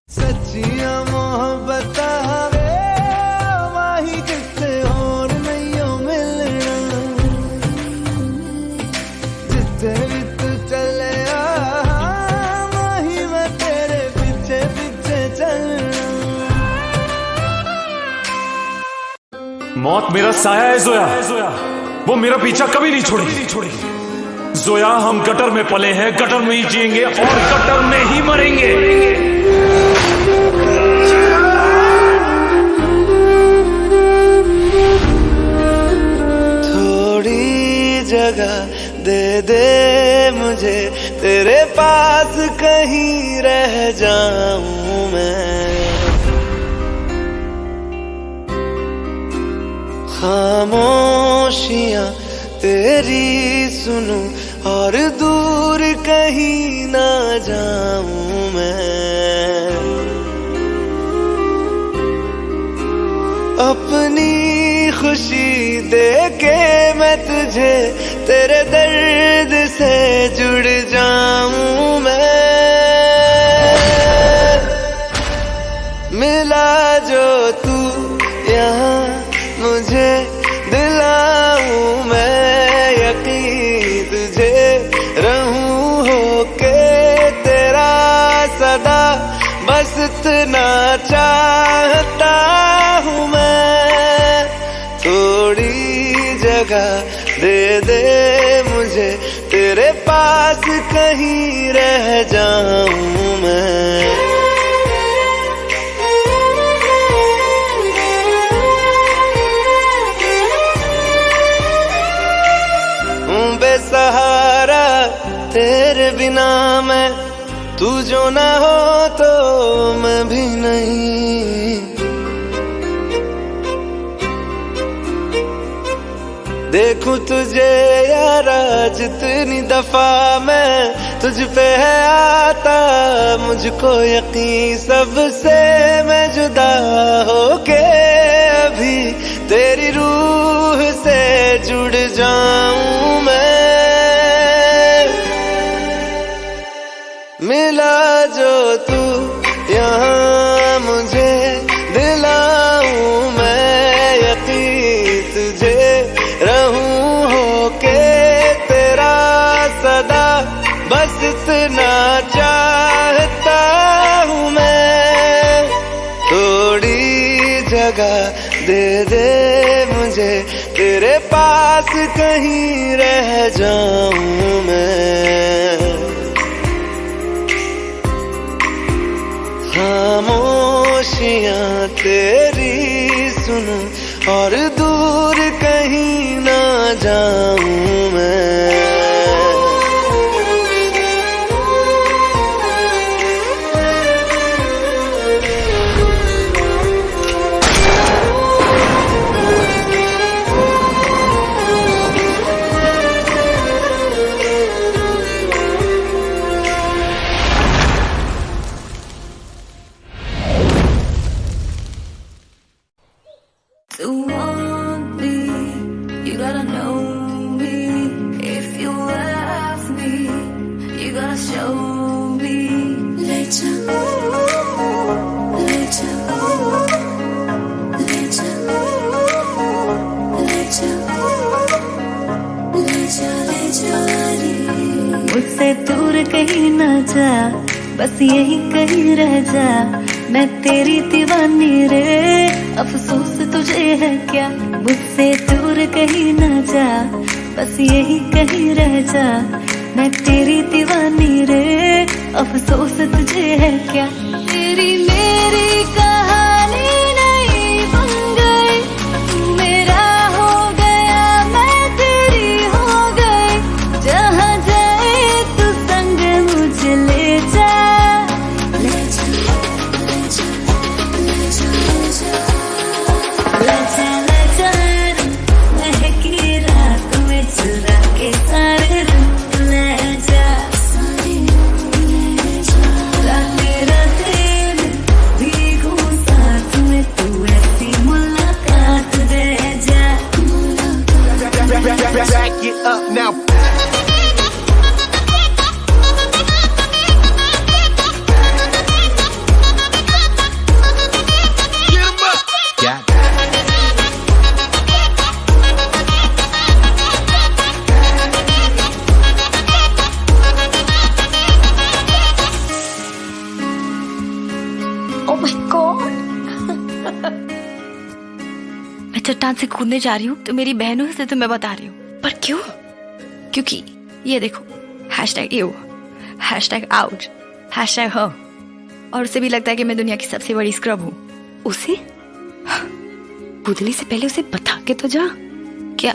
सच्चियां मोहब्बत वे माही किथे और नहीं हो मिलना जिथे भी तू चले माही मैं तेरे पीछे पीछे चलना मौत मेरा साया है जोया वो मेरा पीछा कभी नहीं छोड़ेगी जोया हम गटर में पले हैं गटर में ही जिएंगे और गटर में ही मरेंगे थोड़ी जगह दे दे मुझे तेरे पास कहीं रह जाऊं मैं खामोशियां तेरी सुनूं और दूर कहीं ना जाऊं मैं अपनी खुशी देके मैं तुझे तेरे दर्द से जुड़ जाऊं मैं मिला जो तू यहाँ मुझे दिलाऊं मैं यकीन तुझे रहूं होके तेरा सदा बस इतना चाहता हूँ मैं थोड़ी जगह दे दे मुझे तेरे पास कहीं रह जाऊं मैं बेसहारा तेरे बिना मैं, तू जो ना हो तो मैं भी नहीं। देखूं तुझे यारा जितनी दफा मैं तुझ पे है आता, मुझको यकीन सबसे मैं जुदा होके अभी तेरी रूह से जुड़ जाऊं मैं। मिला जो तू यहाँ मुझे दिलाऊं मैं यकीन तुझे, रहूं होके तेरा सदा, बस इतना चाहता हूँ मैं। थोड़ी जगह दे दे मुझे, तेरे पास कहीं रह जाऊं मैं। खामोशियाँ तेरी सुनूं और दूर कहीं ना जाऊं मैं। To want me, you gotta know me. If you love me, you gotta show me. Let ya, let ya, let ya, let ya, let ya, let ya. मुझसे दूर कहीं ना जा, बस यही कहीं रह जा। मैं तेरी दीवानी रे, अफसोस तुझे है क्या। मुझसे दूर कहीं ना जा, बस यही कहीं रह जा। मैं तेरी दीवानी रे, अफसोस तुझे है क्या। तेरी मेरी कहानी नहीं बन गई, तू मेरा हो गया मैं तेरी हो गई। जहाँ जाए तू संग मुझे ले जा, ले जा, ले जा, ले जा, ले जा, ले जा, महकी रात में चुरा के सारे रंग ले जा, ले जा, राते राते में भीगूं साथ में, तू ऐसी मुलाकात दे जा। Back it up now. Get 'em up. Got it. Oh my God! मैं चट्टान से कूदने जा रही हूँ तो मेरी बहनों से तो मैं बता रही हूँ, पर क्यों? क्योंकि ये देखो, #you, #out, #her, और उसे भी लगता है कि मैं दुनिया की सबसे बड़ी स्क्रब हूँ। उसे कूदने से पहले उसे बता के तो जा। क्या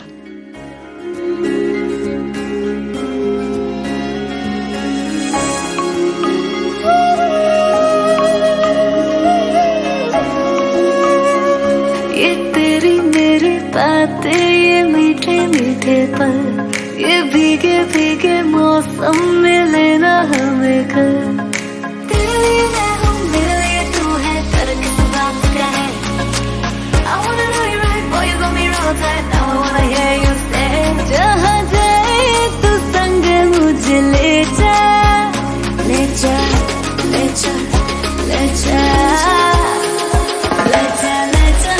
ये तेरी मेरी बातें, ये मीठे मीठे पल, ये भीगे भीगे मौसम में लेना हमें कर। तेरे लिए मैं हूँ, मेरे लिए तू है, कर किस बात का है। I wanna know you right, boy, you got me real tight. Now I wanna hear you say, जहाँ जाए तू संग मुझे ले जा, ले जा, ले जा, ले जा, ले जा, ले जा,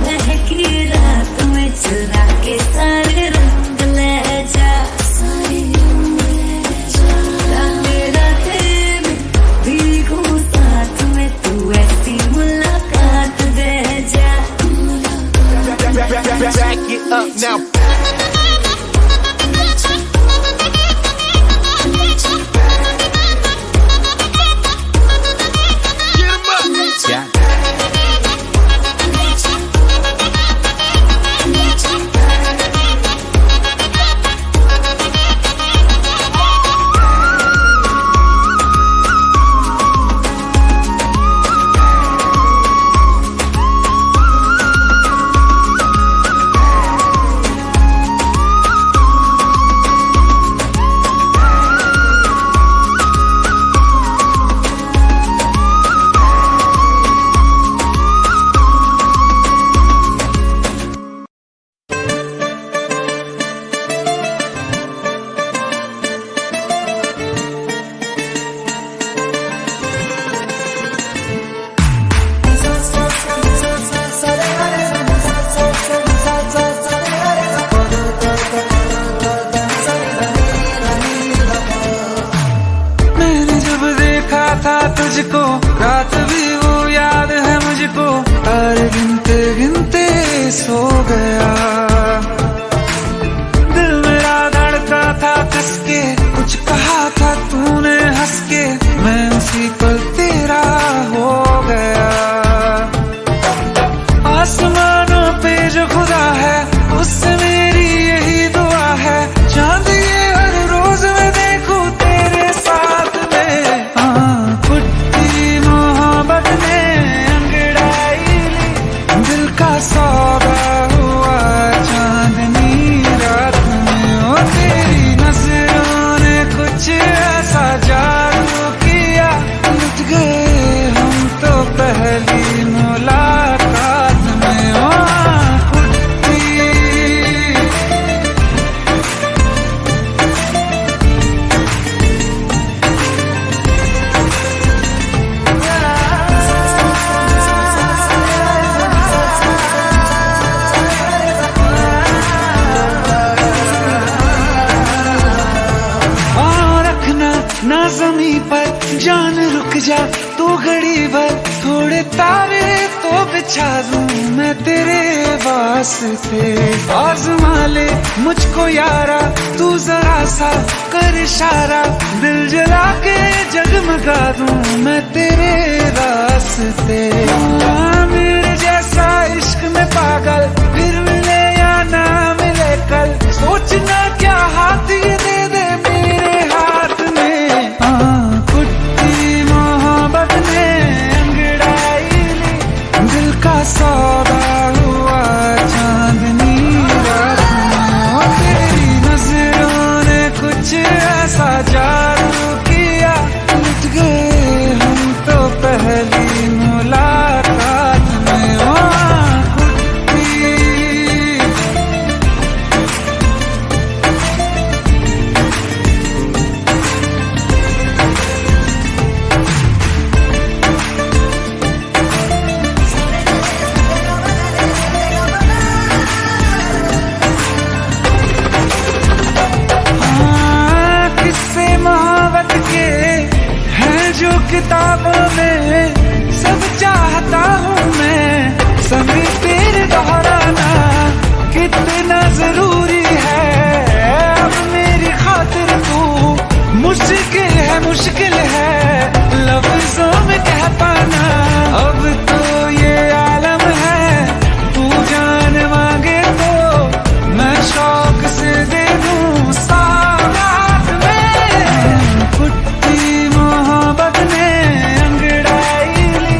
महकी रात में चुरा के सारे रंग ले जा, सारे रंग ले जा, राते राते में भीगूं साथ में, तू ऐसी मुलाकात दे जा। Back it up now. Get 'em up. Got it. सो गया। दिल मेरा धड़का था कस के, कुछ कहा था तूने हंस के, मैं उसी पल तेरा हो गया। आसमानों पे जो खुदा है उससे मेरी यही दुआ है, चांद ये हर रोज मैं देखूं तेरे साथ में। फुट्टी मोहब्बत ने अंगड़ाई ली, दिल का सौदा हुआ चांदनी रात में। ओ तेरी नजरों ने कुछ ऐसा जादू किया, लुट गए हम तो पहली मुलाकात में। ओ फुट्टी रखना ना जमी पर जान रुक जा तू घड़ी भर, थोड़े तारे तो बिछा दूं मैं तेरे वास्ते। आज़मा ले मुझको यारा तू जरा सा कर इशारा, दिल जला के जगमगा दूं मैं तेरे रास्ते। मेरे जैसा इश्क में पागल फिर मिले या ना मिले कल, सोचना क्या हाथ ये दे दे मेरे हाथ में। फुट्टी मोहब्बत ने अंगड़ाई ली, दिल का सौदा हुआ चांदनी रात में। ओ तेरी नजरों ने कुछ ऐसा जादू किया, लुट गए हम तो पहली मुलाकात में। ओ फुट्टी किस्से मोहब्बत के हैं जो किताबों में, सब चाहता हूँ मैं सभी तेरे दोहराना, कितना जरूरी है अब मेरी खातिर तू। मुश्किल है लफ्जों में कह पाना, अब तो ये आलम है तू जान मांगे तो मैं शौक से दे दूं सौगात में। फुट्टी मोहब्बत ने अंगड़ाई ली,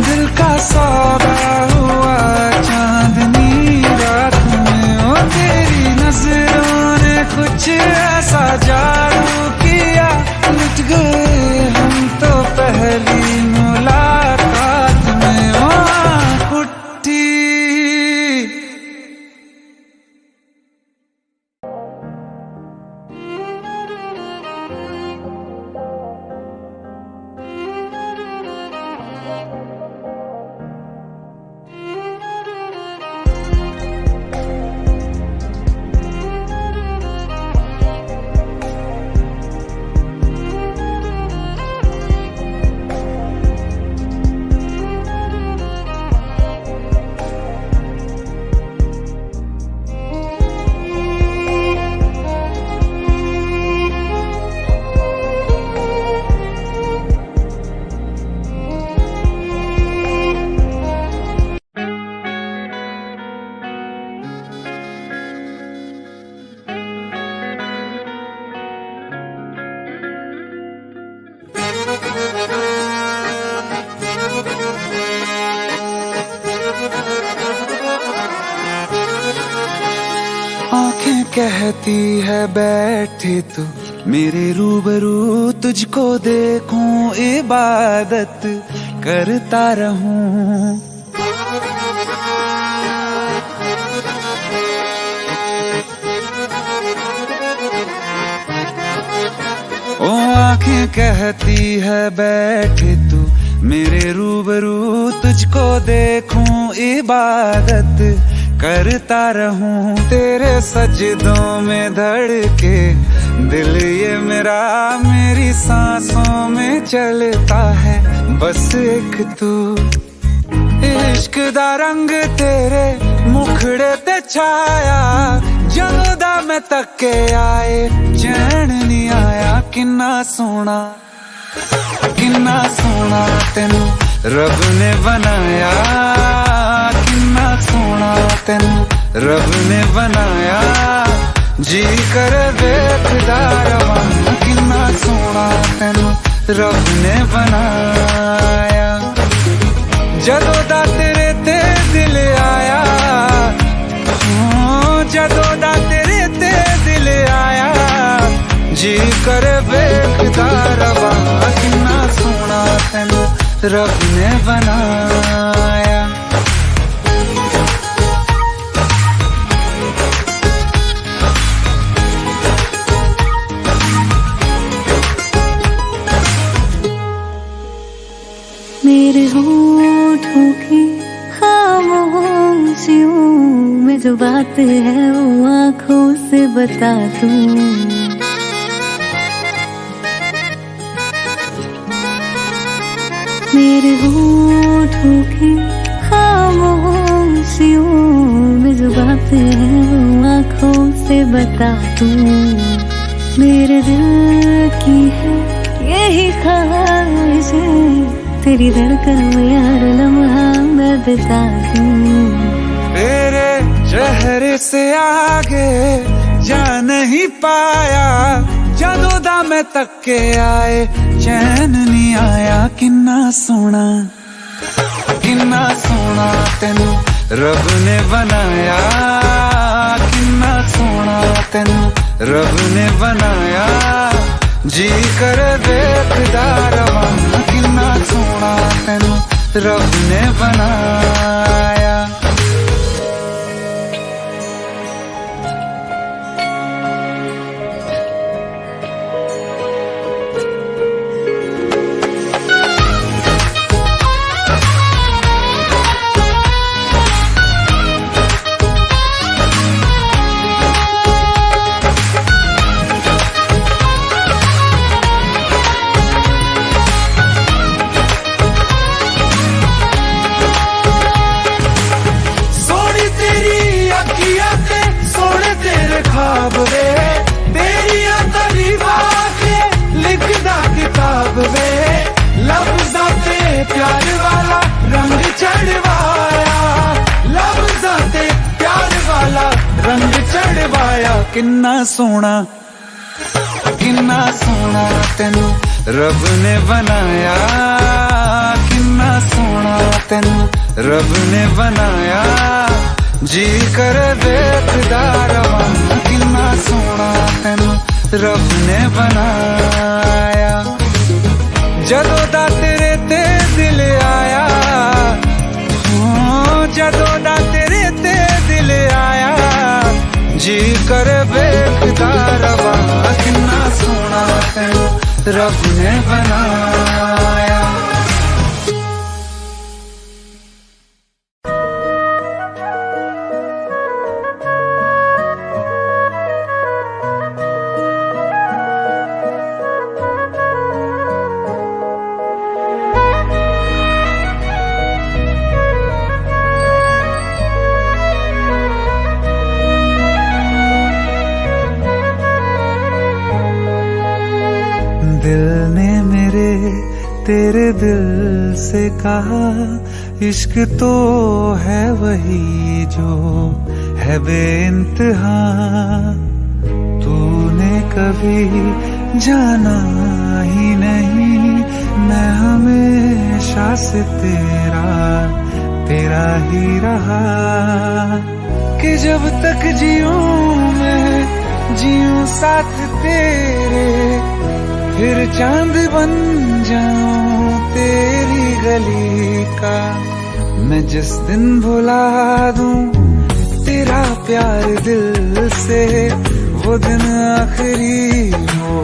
दिल का सौदा हुआ चांदनी रात में। ओ तेरी नजरों ने कुछ ऐसा जादू किया, लुट गए हम तो पहली मुलाकात में। ओ फुट्टी आंखें कहती है बैठे तू मेरे रूबरू, तुझको देखूं इबादत करता रहूं। ओ आंखें कहती है बैठे तू मेरे रूबरू, तुझको देखूं इबादत करता रहूं। तेरे सजदों में धड़के दिल ये मेरा, मेरी सांसों में चलता है बस एक तू। इश्क दा रंग तेरे मुखड़े ते छाया ਜਦੋਂ ਦਾ मैं तके आए चैन नहीं आया किन्ना सोना तेनू रब ने बनाया किन्ना सोना तेनू रब ने बनाया जी कर देखदा रवां किन्ना सोना तेनू रब ने बनाया ਜਦੋਂ ਦਾ तेरे ते दिल आया ਜਦੋਂ ਦਾ तेरे ते दिल आया जी कर देखदा रवां किन्ना सोना तेनू रब ने बनाया मेरे होठों की खामोशियों में जो बात है वो आँखों से बता दूं मेरे होठों की खामोशियों में जो बात है वो आँखों से बता दूं मेरे दिल की है यही ख्वाहिश है तेरी धड़कन में हर लम्हा मैं बिता दूं तेरे चेहरे से आगे जा नहीं पाया ਜਦੋਂ ਦਾ मैं तके आए चैन नहीं आया किन्ना सोना तेनू रब ने बनाया किन्ना सोना तेनू रब ने बनाया जी कर देखदा रवां किन्ना सोना तेनू रब ने बनाया ख्वाब वे तेरिया तारीफां के लिखदा किताब वे लफ्ज़ां ते प्यार वाला रंग चढ़वाया लफ्ज़ां ते प्यार वाला रंग चढ़वाया किन्ना सोना तेनू रब ने बनाया किन्ना सोना तेनू रब ने बनाया जी कर देखदा रवां किन्ना सोना तेनू रब ने बनाया ਜਦੋਂ ਦਾ तेरे ते दिल आया ਜਦੋਂ ਦਾ तेरे ते दिल आया जी कर देखदा रवां किन्ना सोना तेनू रब ने बनाया दिल ने मेरे तेरे दिल से कहा इश्क तो है वही जो है बेइंतहा तूने कभी जाना ही नहीं मैं हमेशा से तेरा ही रहा कि जब तक जीऊं मैं जीऊं साथ तेरे फिर चांद बन जाऊं तेरी गली का मैं जिस दिन भुला दूं तेरा प्यार दिल से वो दिन आखिरी हो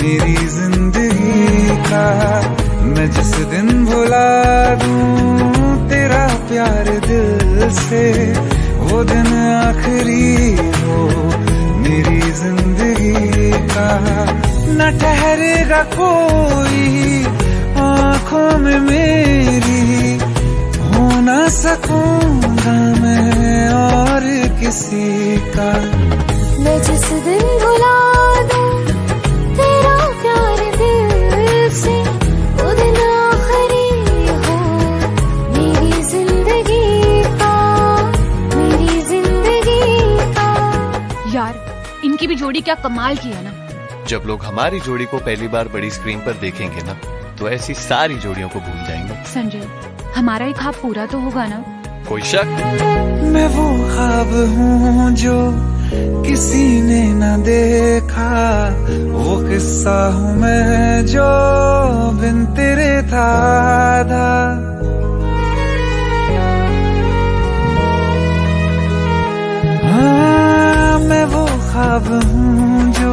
मेरी जिंदगी का मैं जिस दिन भुला दूं तेरा प्यार दिल से वो दिन आखिरी हो मेरी जिंदगी का न ठहरेगा कोई आँखों में मेरी सकूंगा मैं और किसी का। मैं जिस दिन भुला दूं तेरा प्यार दिल से, वो दिन आखिरी हो मेरी जिंदगी का, मेरी जिंदगी का। यार इनकी भी जोड़ी क्या कमाल की है ना। जब लोग हमारी जोड़ी को पहली बार बड़ी स्क्रीन पर देखेंगे ना, तो ऐसी सारी जोड़ियों को भूल जाएंगे। संजय, हमारा एक ख्वाब पूरा तो होगा ना? कोई शक? मैं वो ख्वाब हूँ जो किसी ने न देखा, वो किस्सा हूँ मैं जो बिन तेरे था आधा। हाँ, मैं वो ख्वाब हूँ जो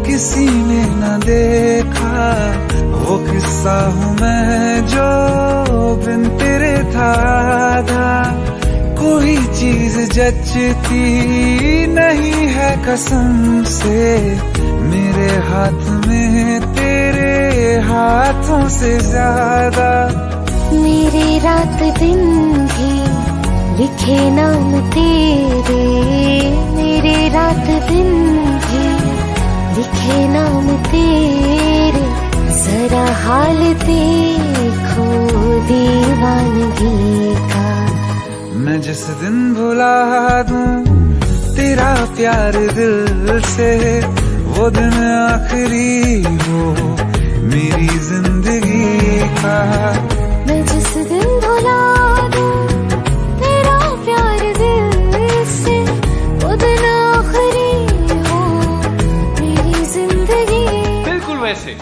किसी ने न देखा, वो किस्सा हूँ मैं जो बिन तेरे था आधा। कोई चीज जचती नहीं है कसम से, मेरे हाथ में तेरे हाथों से ज्यादा। मेरी रात दिन भी लिखे नाम तेरे, मेरी रात दिन भी लिखे नाम तेरे। जरा हाल देखो दीवानगी का। मैं जिस दिन भुला दूं तेरा प्यार दिल से, वो दिन आखिरी हो मेरी जिंदगी का। मैं जिस दिन भुला दूं तेरा प्यार दिल से, वो दिन आखिरी हो मेरी जिंदगी। बिल्कुल वैसे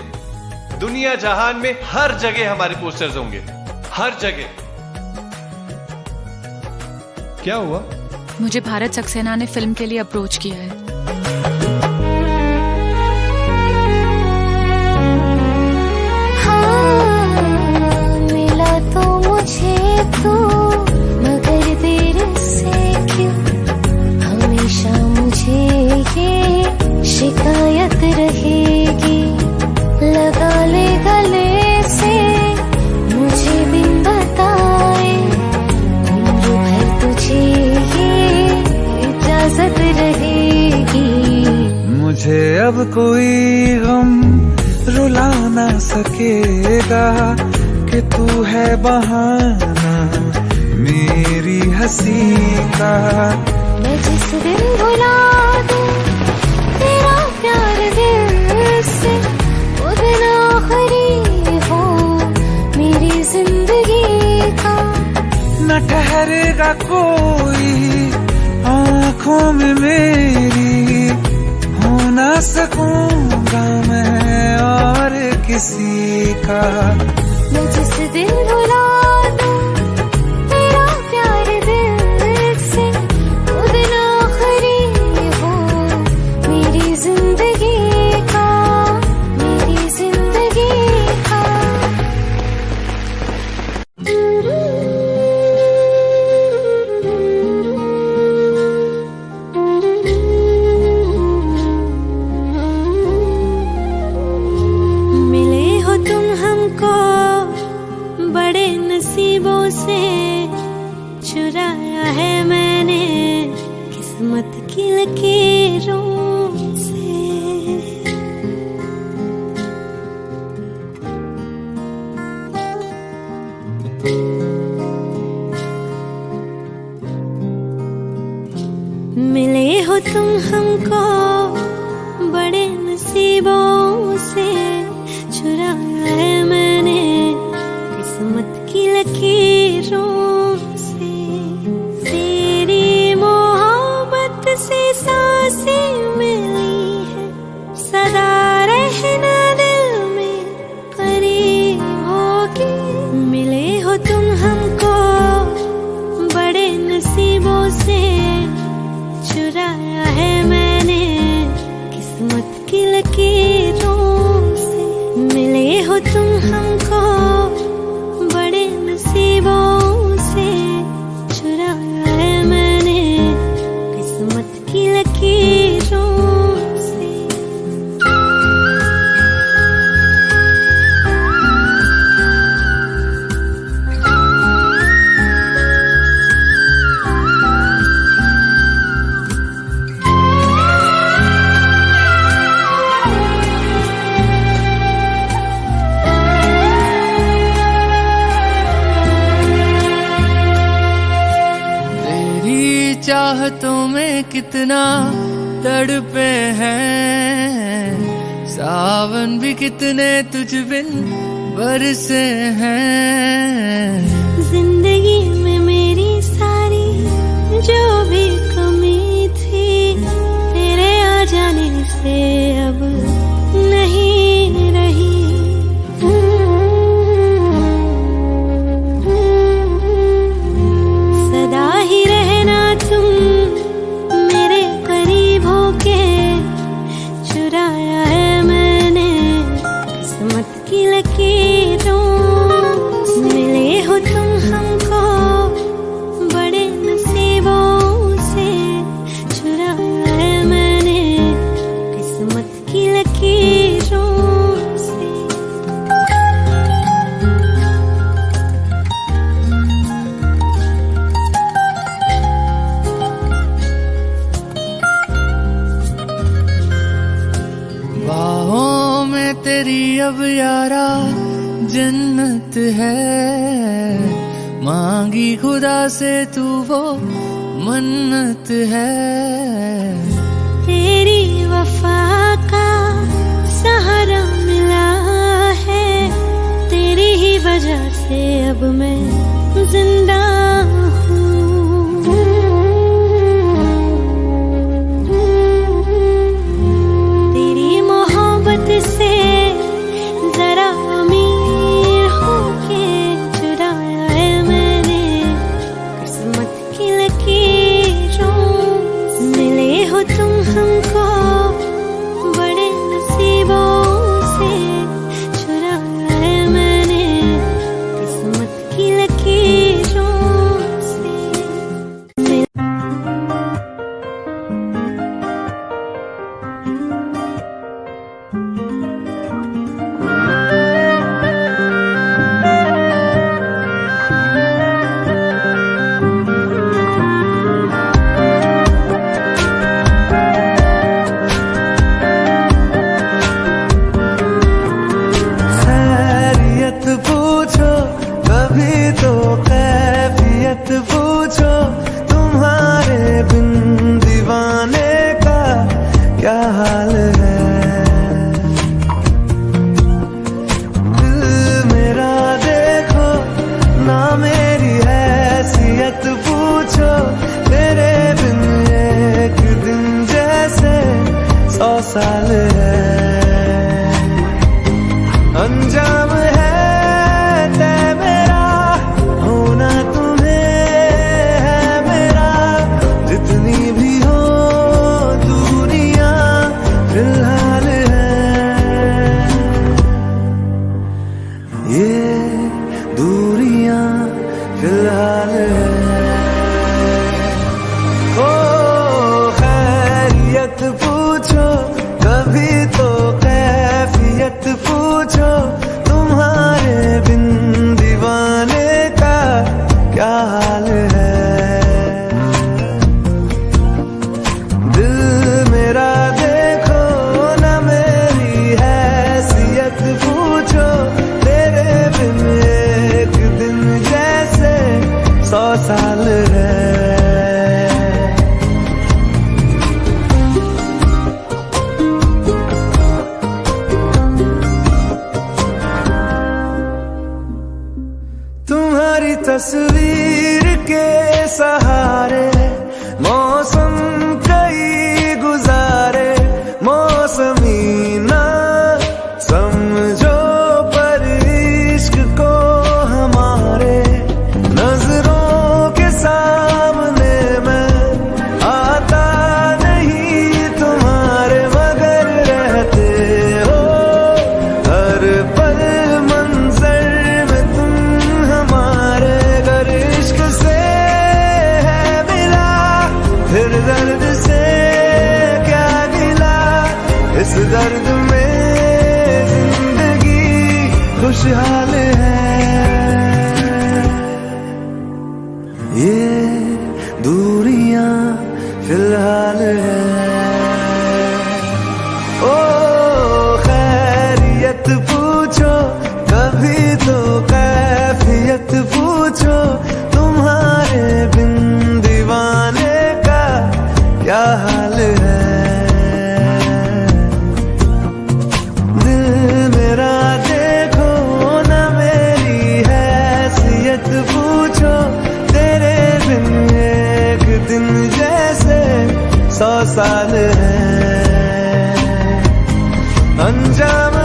दुनिया जहान में हर जगह हमारे पोस्टर्स होंगे, हर जगह। क्या हुआ? मुझे भारत सक्सेना ने फिल्म के लिए अप्रोच किया है। हाँ, मिला तो मुझे तो, मगर देर से क्यों हमेशा मुझे ये शिकायत रहेगी। लगा ले गले से मुझे बिन बताए, उम्र भर तुझे ये इजाजत रहेगी। मुझे अब कोई गम रुला ना सकेगा कि तू है बहाना मेरी हंसी का। मैं जिस दिन भुला दूं तेरा प्यार दिल से, वो दिन आखिरी हो मेरी जिंदगी का। न ठहरेगा कोई आँखों में मेरी, हो ना सकूंगा मैं और किसी का। मैं जिस दिन भुला दूं तेरा प्यार दिल से, वो दिन आखिरी हो मेरी जिंदगी का, मेरी जिंदगी का। मिले हो तुम हमको बड़े नसीबों से, चुराया है मैंने किस्मत की लकीरों से। मिले हो तुम हमको बड़े नसीबों से, चुराया है मैंने किस्मत की लकीरों से। तेरी मोहब्बत से सांसें मिली है, सदा रहना दिल में करीब होगी। मिले हो तुम हमको बड़े नसीबों से, चुराया है मैंने किस्मत की लकीरों से। मिले हो तुम चाहतों में कितना तड़पे हैं, सावन भी कितने तुझ बिन बरसे हैं। जिंदगी में मेरी सारी जो भी कमी थी, तेरे आ जाने से अब नहीं रही। सदा ही रहना तुम मेरे करीब होके, चुराया है मैंने किस्मत की लकीरों। मिले हो तुम हमको बड़े नसीबों से, चुराया है मैंने किस्मत की लकीरों से। बाहों में तेरी अब यारा जन्नत है, मांगी खुदा से तू वो मन्नत है। तेरी वफा का सहारा मिला है, तेरी ही वजह से अब मैं जिंदा हूँ। तेरी मोहब्बत से जरा अमीर होके, चुराया है मैंने किस्मत की लकीरों। मिले हो तुम हमको बड़े नसीबों से, चुराया है मैंने किस्मत की लकीरों से। खैरियत पूछो कभी तो कैफियत पूछो, तुम्हारे बिन दीवाने का क्या हाल है। दिल मेरा देखो ना मेरी हैसियत पूछो, तेरे बिन एक दिन जैसे 100 साल है। अंजाम है तय मेरा, होना तुम्हें है मेरा। जितनी भी हो दूरियां फिलहाल है, ये दूरियां फिलहाल है। ओ खैरियत पूछो कभी तो कैफियत पूछो, तुम्हारे बिन दीवाने का क्या हाल है। दिल मेरा देखो ना मेरी हैसियत पूछो, तेरे बिन एक दिन जैसे 100 साल है। तुम्हारी तस्वीर के सहारे मौसम कई गुजारे, मौसमी ना समझो पर इश्क को हमारे। नजरों के सामने मैं आता नहीं तुम्हारे, मगर रहते हो हर पल मंजर में तुम हमारे। अगर इश्क से है मिला फिर दर्द से क्या गिला, इस दर्द में जिंदगी खुशहाल है। ये दूरियां फिलहाल है। ओ खैरियत पूछो कभी तो कैफियत पूछो, तुम्हारे बिन दीवाने का अंजाम